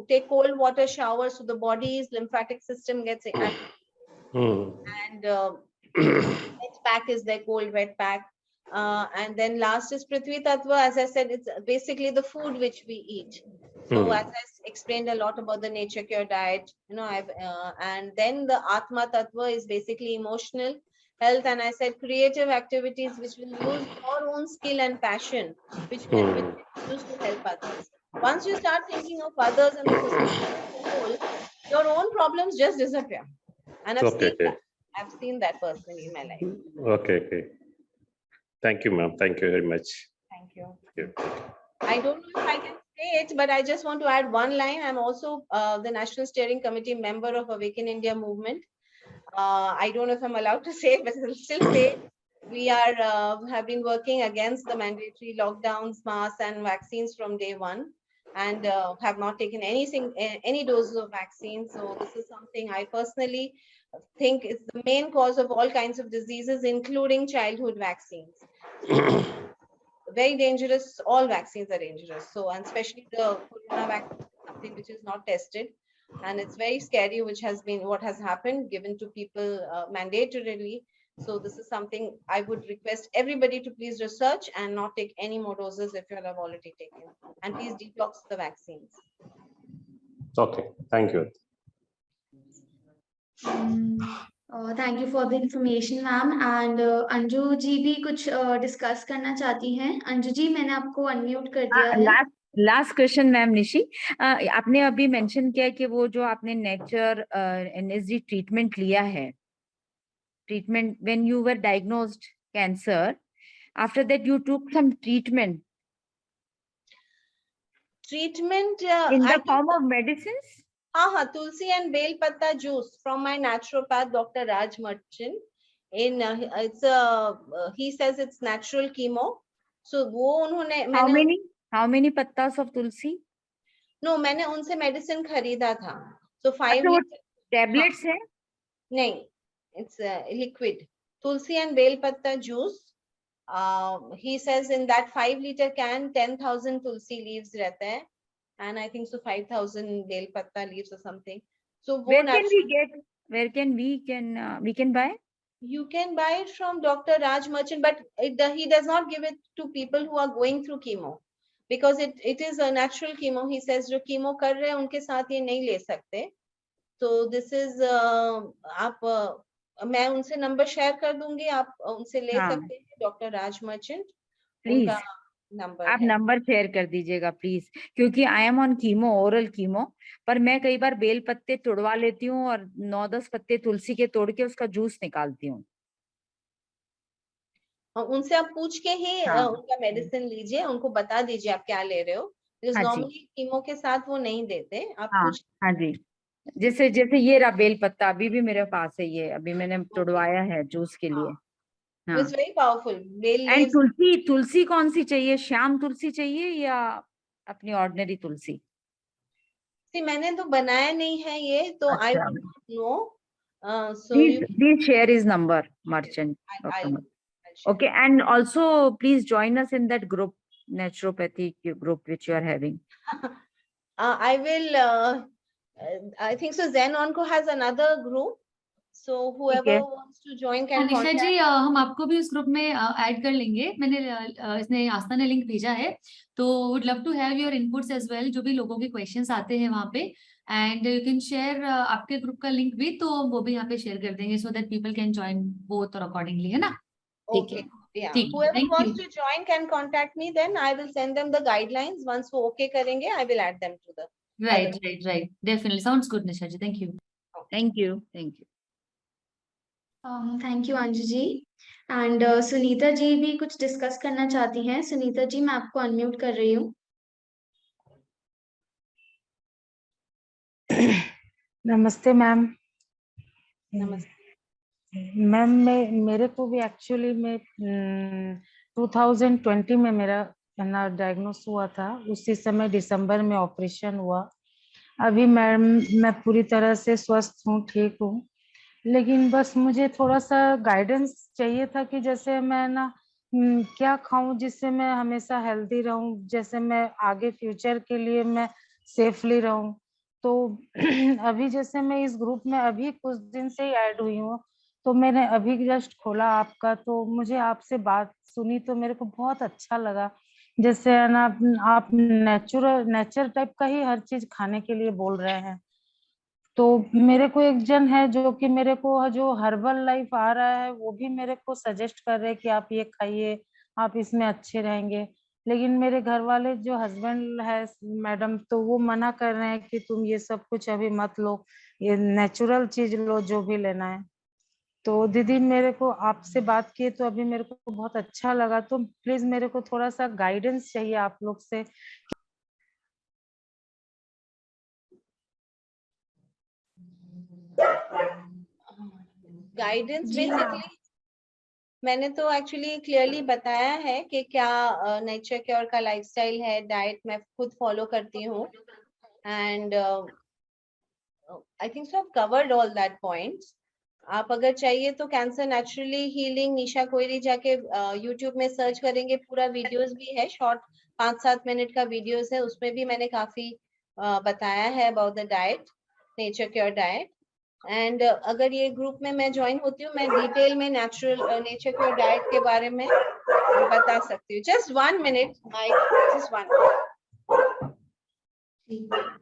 take cold water shower, so the body's lymphatic system gets active. And wet pack is their cold wet pack. And then last is Prithvi Tattva. As I said, it's basically the food which we eat. So as I explained a lot about the nature cure diet, you know, and then the Atma Tattva is basically emotional health, and I said creative activities which will use your own skill and passion, which can be used to help others. Once you start thinking of others and the society as a whole, your own problems just disappear. And I've seen that. I've seen that personally in my life. Okay. Thank you, ma'am. Thank you very much. Thank you. Yeah. I don't know if I can say it, but I just want to add one line. I'm also the National Steering Committee member of Awaken India movement. I don't know if I'm allowed to say it, but I'll still say it. We are have been working against the mandatory lockdowns, masks, and vaccines from day one, and have not taken any doses of vaccine. So this is something I personally think is the main cause of all kinds of diseases, including childhood vaccines. Very dangerous. All vaccines are dangerous. So, and especially the corona vaccine, something which is not tested, and it's very scary, which has been what has happened, given to people mandatorily. So this is something I would request everybody to please research and not take any more doses if you have already taken, and please detox the vaccines. Okay, thank you. Thank you for the information ma'am and Anju ji भी कुछ discuss करना चाहती हैं। अंजू जी मैंने आपको unmute कर दिया है। लास्ट क्वेश्चन मैम निशी, आपने अभी मेंशन किया कि वो जो आपने नेचर एनएसडी ट्रीटमेंट लिया है, treatment when you were diagnosed cancer, after that you took some treatment in the form of medicines? Tulsi and Bel Patta juice from my naturopath Dr. Raj Merchant. In he says it's natural chemo. So वो उन्होंने how many pattas of tulsi? No, मैंने उनसे medicine खरीदा था. So 5 tablets है? नहीं, it's liquid. Tulsi and Bel Patta juice. He says in that 5-liter can 10,000 tulsi leaves रहते हैं. And I think so 5,000 Bel Patta leaves or something. So where can we can buy? You can buy it from Dr. Raj Merchant, but he does not give it to people who are going through chemo, because it is a natural chemo. He says जो chemo कर रहे हैं उनके साथ ये नहीं ले सकते. So this is आप मैं उनसे नंबर शेयर कर दूंगी, आप उनसे ले सकते हैं. डॉक्टर राज मर्चेंट, प्लीज आप नंबर शेयर कर दीजिएगा प्लीज, क्योंकि I am on chemo, oral chemo, पर मैं कई बार बेल पत्ते तोड़वा लेती हूँ और 9-10 पत्ते तुलसी के तोड़ के उसका जूस निकालती हूँ. उनसे आप पूछ के ही उनका मेडिसिन लीजिए, उनको बता दीजिए आप क्या ले रहे हो. नॉर्मली कीमो के साथ वो नहीं देते. आप पूछ. हाँ जी, जैसे ये रहा बेल पत्ता, अभी भी मेरे पास है, ये अभी मैंने तोड़वाया है जूस के लिए. It's very powerful. एंड तुलसी कौन सी चाहिए? श्याम तुलसी चाहिए या अपनी ऑर्डिनरी तुलसी? मैंने तो बनाया नहीं है ये, तो I don't know. So please share his number, Merchant. Okay, and also please join us in that group, naturopathy group which you are having. I will. I think so. Zen Onco has another group. So whoever wants to join can Nisha contact. जी हम आपको भी उस group में add कर लेंगे. मैंने इसने आस्था ने लिंक भेजा है, तो would love to have your inputs as well. जो भी लोगों के क्वेश्चंस आते हैं वहाँ पे, एंड यू कैन शेयर आपके ग्रुप का लिंक भी, तो वो भी यहाँ पे शेयर कर देंगे, so that people can join both और अकॉर्डिंगली, है ना? Okay. Yeah. Whoever wants to join can contact me. Then I will send them the guidelines. Once वो okay करेंगे, I will add them to the. Right. Definitely sounds good, Nisha ji. Thank you. Thank you. Thank you Anju ji. And Sunita ji भी कुछ discuss करना चाहती हैं. सुनीता जी मैं आपको unmute कर रही हूँ. नमस्ते मैम. नमस्ते मैम. मेरे को भी एक्चुअली में 2020 में मेरा डायग्नोस हुआ था. उसी समय दिसंबर में ऑपरेशन हुआ. अभी मैम मैं पूरी तरह से स्वस्थ हूँ, ठीक हूँ, लेकिन बस मुझे थोड़ा सा गाइडेंस चाहिए था कि जैसे मैं ना क्या खाऊं जिससे मैं हमेशा हेल्दी रहूं, जैसे मैं आगे फ्यूचर के लिए मैं सेफली रहूं. तो अभी जैसे मैं इस ग्रुप में अभी कुछ दिन से ही ऐड हुई हूँ, तो मैंने अभी जस्ट खोला आपका, तो मुझे आपसे बात सुनी तो मेरे को बहुत अच्छा लगा जैसे है ना आप नेचर टाइप का ही हर चीज खाने के लिए बोल रहे हैं। तो मेरे को एक जन है जो कि मेरे को जो हर्बल लाइफ आ रहा है वो भी मेरे को सजेस्ट कर रहे हैं कि आप ये खाइए, आप इसमें अच्छे रहेंगे। लेकिन मेरे घर वाले जो हस्बैंड है मैडम, तो वो मना कर रहे हैं कि तुम ये सब कुछ अभी मत लो, ये नेचुरल चीज लो जो भी लेना है। तो दीदी मेरे को आपसे बात की तो अभी मेरे को बहुत अच्छा लगा, तो प्लीज मेरे को थोड़ा सा गाइडेंस चाहिए आप लोग से। गाइडेंस जी मैम। बेसिकली मैंने तो एक्चुअली क्लियरली बताया है कि क्या नेचर क्योर का लाइफस्टाइल है, डाइट मैं खुद फॉलो करती हूँ, and I think so covered all that points. आप अगर चाहिए तो कैंसर नेचुरली हीलिंग निशा कोयरी जाके यूट्यूब में सर्च करेंगे, पूरा वीडियोस भी है, शॉर्ट 5-7 मिनट का वीडियोस है, उसमें भी मैंने काफी बताया है about the diet, nature cure diet. And अगर ये ग्रुप में मैं ज्वाइन होती हूँ, मैं डिटेल में नेचर क्योर डाइट के बारे में बता सकती हूँ। Just 1 minute mic, just 1 minute.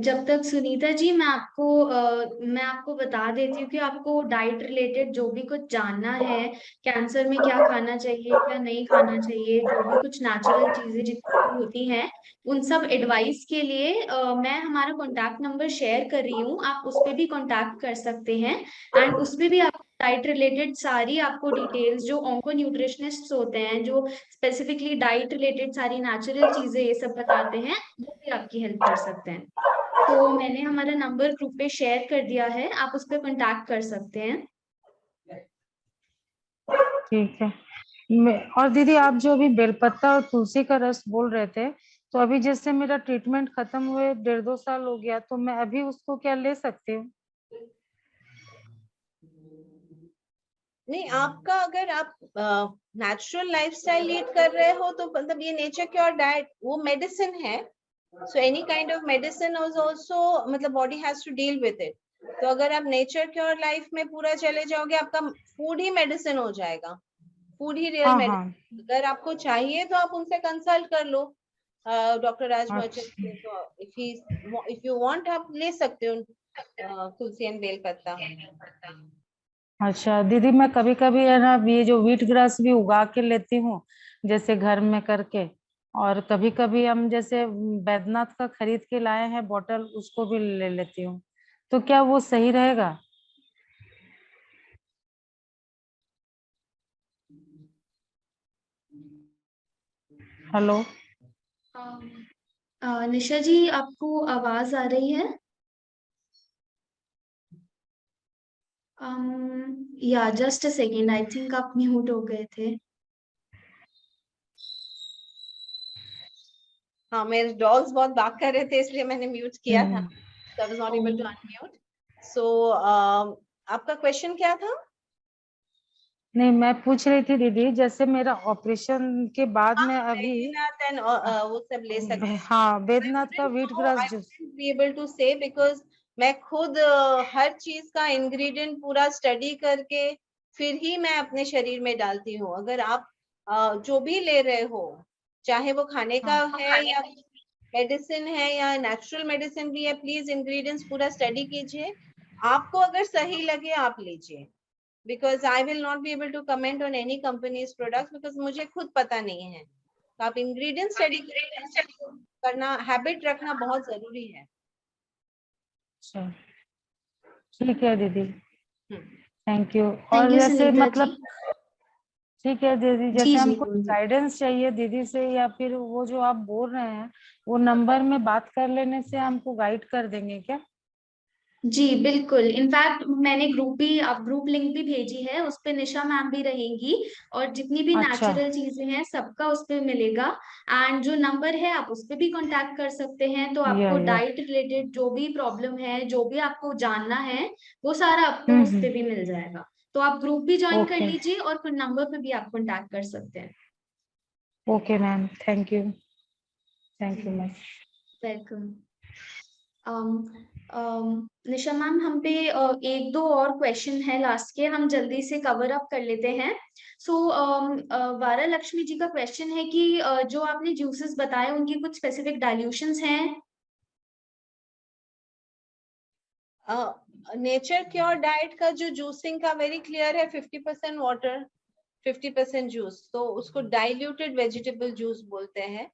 जब तक सुनीता जी मैं आपको बता देती हूँ कि आपको डाइट रिलेटेड जो भी कुछ जानना है, कैंसर में क्या खाना चाहिए क्या नहीं खाना चाहिए, जो भी कुछ नेचुरल चीजें जितनी भी होती हैं, उन सब एडवाइस के लिए मैं हमारा कॉन्टैक्ट नंबर शेयर कर रही हूँ, आप उस पर भी कॉन्टैक्ट कर सकते हैं। एंड उस पर भी आपको डाइट रिलेटेड सारी आपको डिटेल्स, जो ऑन्को न्यूट्रिशनिस्ट होते हैं जो स्पेसिफिकली डाइट रिलेटेड सारी नेचुरल चीजें ये सब बताते हैं, वो भी आपकी हेल्प कर सकते हैं। तो मैंने हमारा नंबर ग्रुप पे शेयर कर दिया है, आप उस पर कांटेक्ट कर सकते हैं। ठीक है। और दीदी आप जो अभी बेलपत्ता और तुलसी का रस बोल रहे थे, तो अभी जैसे मेरा ट्रीटमेंट खत्म हुए 1.5-2 साल हो गया, तो मैं अभी उसको क्या ले सकती हूँ? नहीं, आपका अगर आप नेचुरल लाइफस्टाइल लीड कर रहे हो तो मतलब ये नेचर क्योर डाइट वो मेडिसिन है, so any kind of medicine is also मतलब body has to deal with it. तो अगर आप नेचर क्योर लाइफ में पूरा चले जाओगे, आपका फूड ही मेडिसिन हो जाएगा, फूड ही रियल मेडिसिन। अगर आपको चाहिए तो आप उनसे कंसल्ट कर लो, डॉक्टर राज मर्चेंट से। तो इफ यू वांट आप ले सकते हो तुलसी एंड बेलपत्ता। अच्छा दीदी, मैं कभी कभी है ना ये जो व्हीट ग्रास भी उगा के लेती हूँ, जैसे घर में करके, और कभी कभी हम जैसे बैद्यनाथ का खरीद के लाए हैं बोतल, उसको भी ले लेती हूँ, तो क्या वो सही रहेगा? हेलो निशा जी आपको आवाज आ रही है? या just a second, I think आप म्यूट हो गए थे। हाँ, मेरे डॉग्स बहुत बात कर रहे थे इसलिए मैंने म्यूट किया था, so I was not able to unmute. So आपका क्वेश्चन क्या था? नहीं, मैं पूछ रही थी दीदी, जैसे मेरा ऑपरेशन के बाद में अभी बैद्यनाथ एंड वो सब ले सकते हैं। हाँ बैद्यनाथ का wheat grass juice. I wouldn't be able to say because मैं खुद हर चीज का इंग्रेडिएंट पूरा स्टडी करके फिर ही मैं अपने शरीर में डालती हूँ। अगर आप जो भी ले रहे हो, चाहे वो खाने का है या मेडिसिन है या नेचुरल मेडिसिन भी है, प्लीज इंग्रेडिएंट्स पूरा स्टडी कीजिए। आपको अगर सही लगे आप लीजिए, because I will not be able to comment on any companies products, because मुझे खुद पता नहीं है। तो आप इंग्रेडिएंट स्टडी करना, हैबिट रखना बहुत जरूरी है। अच्छा ठीक है दीदी, थैंक यू। Thank और you, जैसे सुनीता मतलब जी। ठीक है दीदी, जी जैसे जी हमको बोलिए। गाइडेंस चाहिए दीदी से, या फिर वो जो आप बोल रहे हैं वो नंबर में बात कर लेने से हमको गाइड कर देंगे क्या? जी बिल्कुल, इनफैक्ट मैंने ग्रुप लिंक भी भेजी है, उस पे निशा मैम भी रहेंगी, और जितनी भी अच्छा नेचुरल चीजें हैं सबका उस पे मिलेगा। एंड जो नंबर है आप उस पे भी कांटेक्ट कर सकते हैं, तो आपको या डाइट रिलेटेड जो भी प्रॉब्लम है, जो भी आपको जानना है, वो सारा आपको उस पे भी मिल जाएगा। तो आप ग्रुप भी ज्वाइन कर ओके लीजिए और फिर नंबर पे भी आप कांटेक्ट कर सकते हैं। Okay ma'am, thank you ma'am. Welcome. Nisha ma'am, हम पे एक दो और क्वेश्चन है लास्ट के, हम जल्दी से कवर अप कर लेते हैं। सो वारा लक्ष्मी जी का क्वेश्चन है कि जो आपने जूसेस बताए उनकी कुछ स्पेसिफिक डाइल्यूशंस हैं? नेचर क्योर डाइट का जो जूसिंग का वेरी क्लियर है, 50% वाटर 50% जूस, तो उसको डाइल्यूटेड वेजिटेबल जूस बोलते हैं।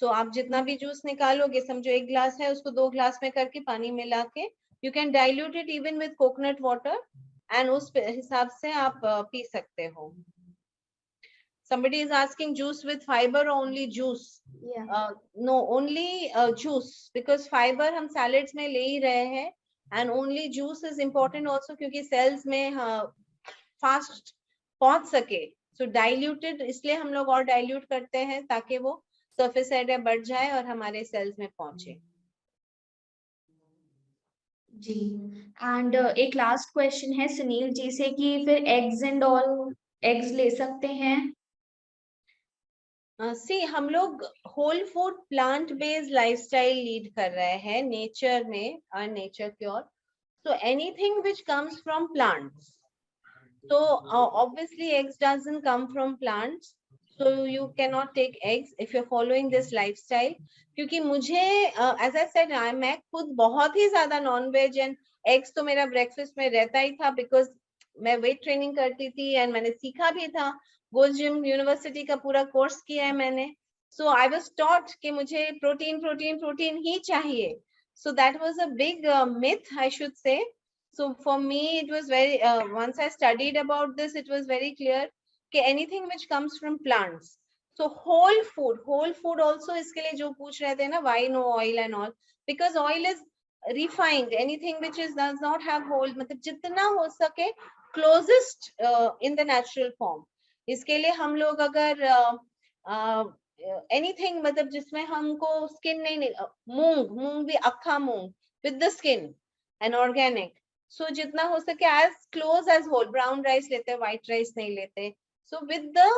तो आप जितना भी जूस निकालोगे, समझो 1 ग्लास है, उसको 2 ग्लास में करके पानी मिला के you can dilute it even with coconut water, and उस हिसाब से आप पी सकते हो। Somebody is asking juice with fiber or only juice? Yeah. No, only juice, because fiber हम salads में ले ही रहे हैं, and only juice is important also क्योंकि cells में fast पहुंच सके। So diluted इसलिए हम लोग और dilute करते हैं ताकि वो surface area बढ़ जाए और हमारे cells में पहुंचे। जी, एंड एक लास्ट क्वेश्चन है सुनील जी से कि फिर एग्स एंड ऑल, एग्स ले सकते हैं? सी हम लोग whole food plant based lifestyle lead कर रहे हैं नेचर में, और nature cure, so anything which comes from plants, so obviously eggs doesn't come from plants, so you cannot take eggs if you're following this lifestyle। क्योंकि मुझे as I said, मैं खुद बहुत ही ज्यादा नॉन वेज, एंड एग्स तो मेरा breakfast में रहता ही था, बिकॉज मैं वेट ट्रेनिंग करती थी एंड मैंने सीखा भी था, गोल्ड जिम यूनिवर्सिटी का पूरा कोर्स किया है मैंने। सो आई वाज टॉट कि मुझे प्रोटीन प्रोटीन प्रोटीन ही चाहिए। सो that was a big myth I should say. So for me it was very once I studied about this, it was very clear कि anything which comes from plants, so whole food also, इसके लिए जो पूछ रहे थे ना why no oil and all, because oil is refined, anything which is does not have whole, मतलब जितना हो सके closest in the natural form। इसके लिए हम लोग अगर anything मतलब जिसमें हमको skin नहीं, मूंग भी अक्खा मूंग with the skin and organic, so जितना हो सके as close as whole, brown rice लेते हैं, white rice नहीं लेते, so with the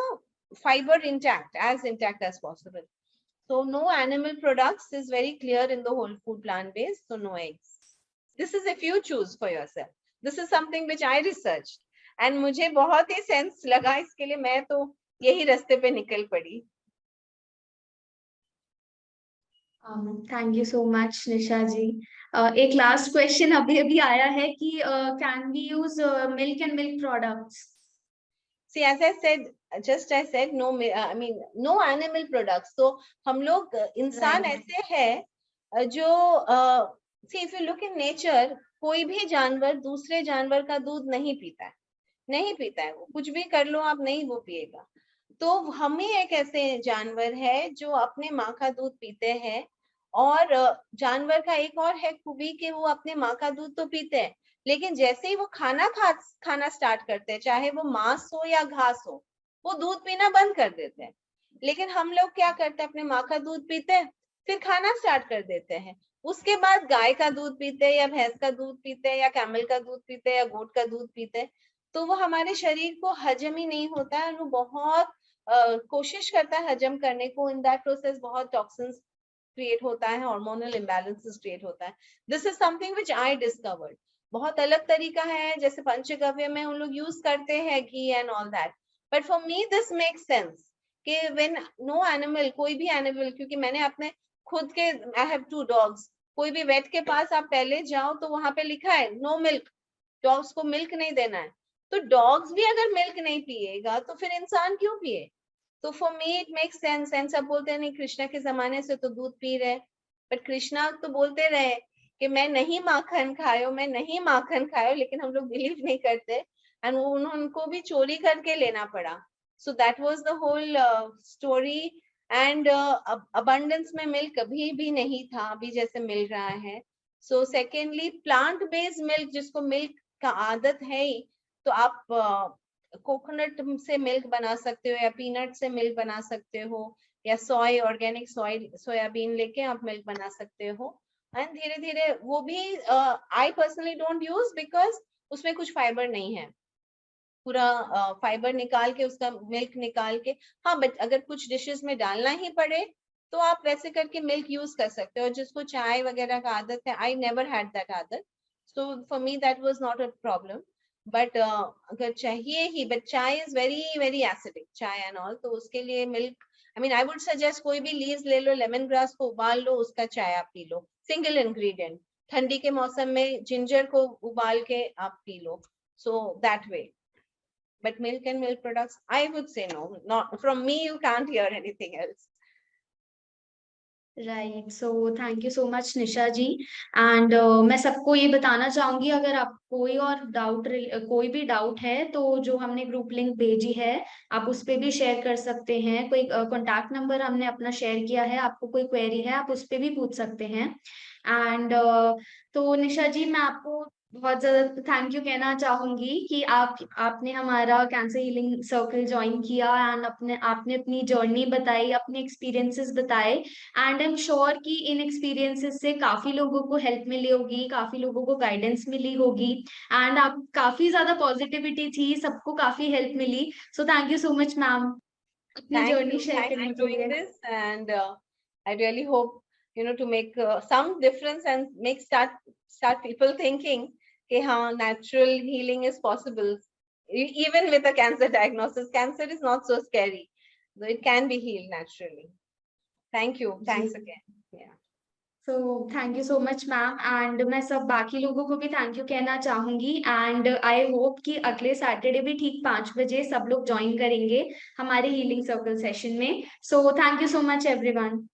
fiber intact, as intact as possible। So no animal products is very clear in the whole food plant based, so no eggs। This is if you choose for yourself, this is something which I researched and मुझे बहुत ही sense लगा, इसके लिए मैं तो यही रास्ते पे निकल पड़ी। Thank you so much Nisha ji. एक लास्ट क्वेश्चन अभी अभी आया है कि can we use milk and milk products? See, as I said, just I said no, I mean no animal products। तो हम लोग इंसान ऐसे है जो see if you look in nature, कोई भी जानवर दूसरे जानवर का दूध नहीं पीता है, नहीं पीता है, वो कुछ भी कर लो आप, नहीं वो पिएगा। तो हम ही एक ऐसे जानवर है जो अपने माँ का दूध पीते हैं, और जानवर का एक और है खूबी कि वो अपने माँ का दूध तो पीते हैं, लेकिन जैसे ही वो खाना स्टार्ट करते हैं, चाहे वो मांस हो या घास हो, वो दूध पीना बंद कर देते हैं। लेकिन हम लोग क्या करते हैं, अपने माँ का दूध पीते हैं, फिर खाना स्टार्ट कर देते हैं, उसके बाद गाय का दूध पीते हैं या भैंस का दूध पीते हैं या कैमल का दूध पीते हैं या गोट का दूध पीते हैं, तो वो हमारे शरीर को हजम ही नहीं होता है। वो बहुत कोशिश करता है हजम करने को, इन दैट प्रोसेस बहुत टॉक्सिन्स क्रिएट होता है, हार्मोनल इम्बैलेंसेस क्रिएट होता है। This is something which I discovered. बहुत अलग तरीका है, जैसे पंचगव्य में हम लोग यूज करते हैं ghee and all that, but for me this makes sense कि व्हेन नो एनिमल, कोई भी एनिमल, क्योंकि मैंने अपने खुद के, आई हैव 2 डॉग्स, कोई भी वेट के पास आप पहले जाओ तो वहां पे लिखा है नो मिल्क, डॉग्स को मिल्क नहीं देना है। तो डॉग्स भी अगर मिल्क नहीं पिएगा तो फिर इंसान क्यों पिए? तो for me it makes sense. And सब बोलते हैं नहीं कृष्णा के जमाने से तो दूध पी रहे, बट कृष्णा तो बोलते रहे कि मैं नहीं माखन खायो, मैं नहीं माखन खायो, लेकिन हम लोग बिलीव नहीं करते, एंड उनको भी चोरी करके लेना पड़ा। So that was the whole story. And abundance में मिल्क कभी भी नहीं था, अभी जैसे मिल रहा है। So secondly plant based milk, जिसको मिल्क का आदत है ही, तो आप कोकोनट से मिल्क बना सकते हो या पीनट से मिल्क बना सकते हो, या सोय, ऑर्गेनिक सोयाबीन लेके आप मिल्क बना सकते हो। एंड धीरे धीरे वो भी आई पर्सनली डोंट यूज, बिकॉज उसमें कुछ फाइबर नहीं है, पूरा फाइबर निकाल के उसका मिल्क निकाल के, हाँ बट अगर कुछ डिशेस में डालना ही पड़े तो आप वैसे करके मिल्क यूज कर सकते हो। और जिसको चाय वगैरह का आदत है, आई नेवर हैड दैट आदत, so for me that was not a problem. But अगर चाहिए ही, बट चाय इज वेरी वेरी एसिडिक, चाय एंड ऑल, तो उसके लिए milk, I mean I would suggest कोई भी लीव्स ले लो, लेमन ग्रास को उबाल लो, उसका चाय आप पी लो, सिंगल इंग्रेडिएंट। ठंडी के मौसम में जिंजर को उबाल के आप P low, so that way. But milk and milk products, I would say no. Not from me, you can't hear anything else. Right, so thank you so much Nisha ji. And मैं सबको ये बताना चाहूंगी, अगर आप कोई और कोई भी डाउट है तो जो हमने ग्रुप लिंक भेजी है आप उस पे भी शेयर कर सकते हैं। कोई कॉन्टैक्ट नंबर हमने अपना शेयर किया है, आपको कोई क्वेरी है आप उस पे भी पूछ सकते हैं। एंड तो निशा जी, मैं आपको बहुत ज्यादा थैंक यू कहना चाहूंगी कि आपने हमारा कैंसर हीलिंग सर्कल ज्वाइन किया एंड आपने अपनी जर्नी बताई, अपने एक्सपीरियंसेस बताए। एंड आई एम श्योर कि इन एक्सपीरियंसेस से काफी लोगों को हेल्प मिली होगी, काफी लोगों को गाइडेंस मिली होगी, एंड आप काफी ज्यादा पॉजिटिविटी थी, सबको काफी हेल्प मिली। So thank you so much ma'am अपनी जर्नी शेयर Thanks करने for के doing लिए। this, and I really hope, you know, to make some difference and start people thinking कि हाँ, natural healing is possible, even with a cancer diagnosis. Cancer is not so scary, so it can be healed naturally. Thank you. Thanks again. Yeah. So thank you so much ma'am. And मैं सब बाकी लोगों को भी thank you कहना चाहूंगी। And I hope कि अगले सैटरडे भी ठीक 5 बजे सब लोग ज्वाइन करेंगे हमारे हीलिंग सर्कल सेशन में। सो thank you so much everyone.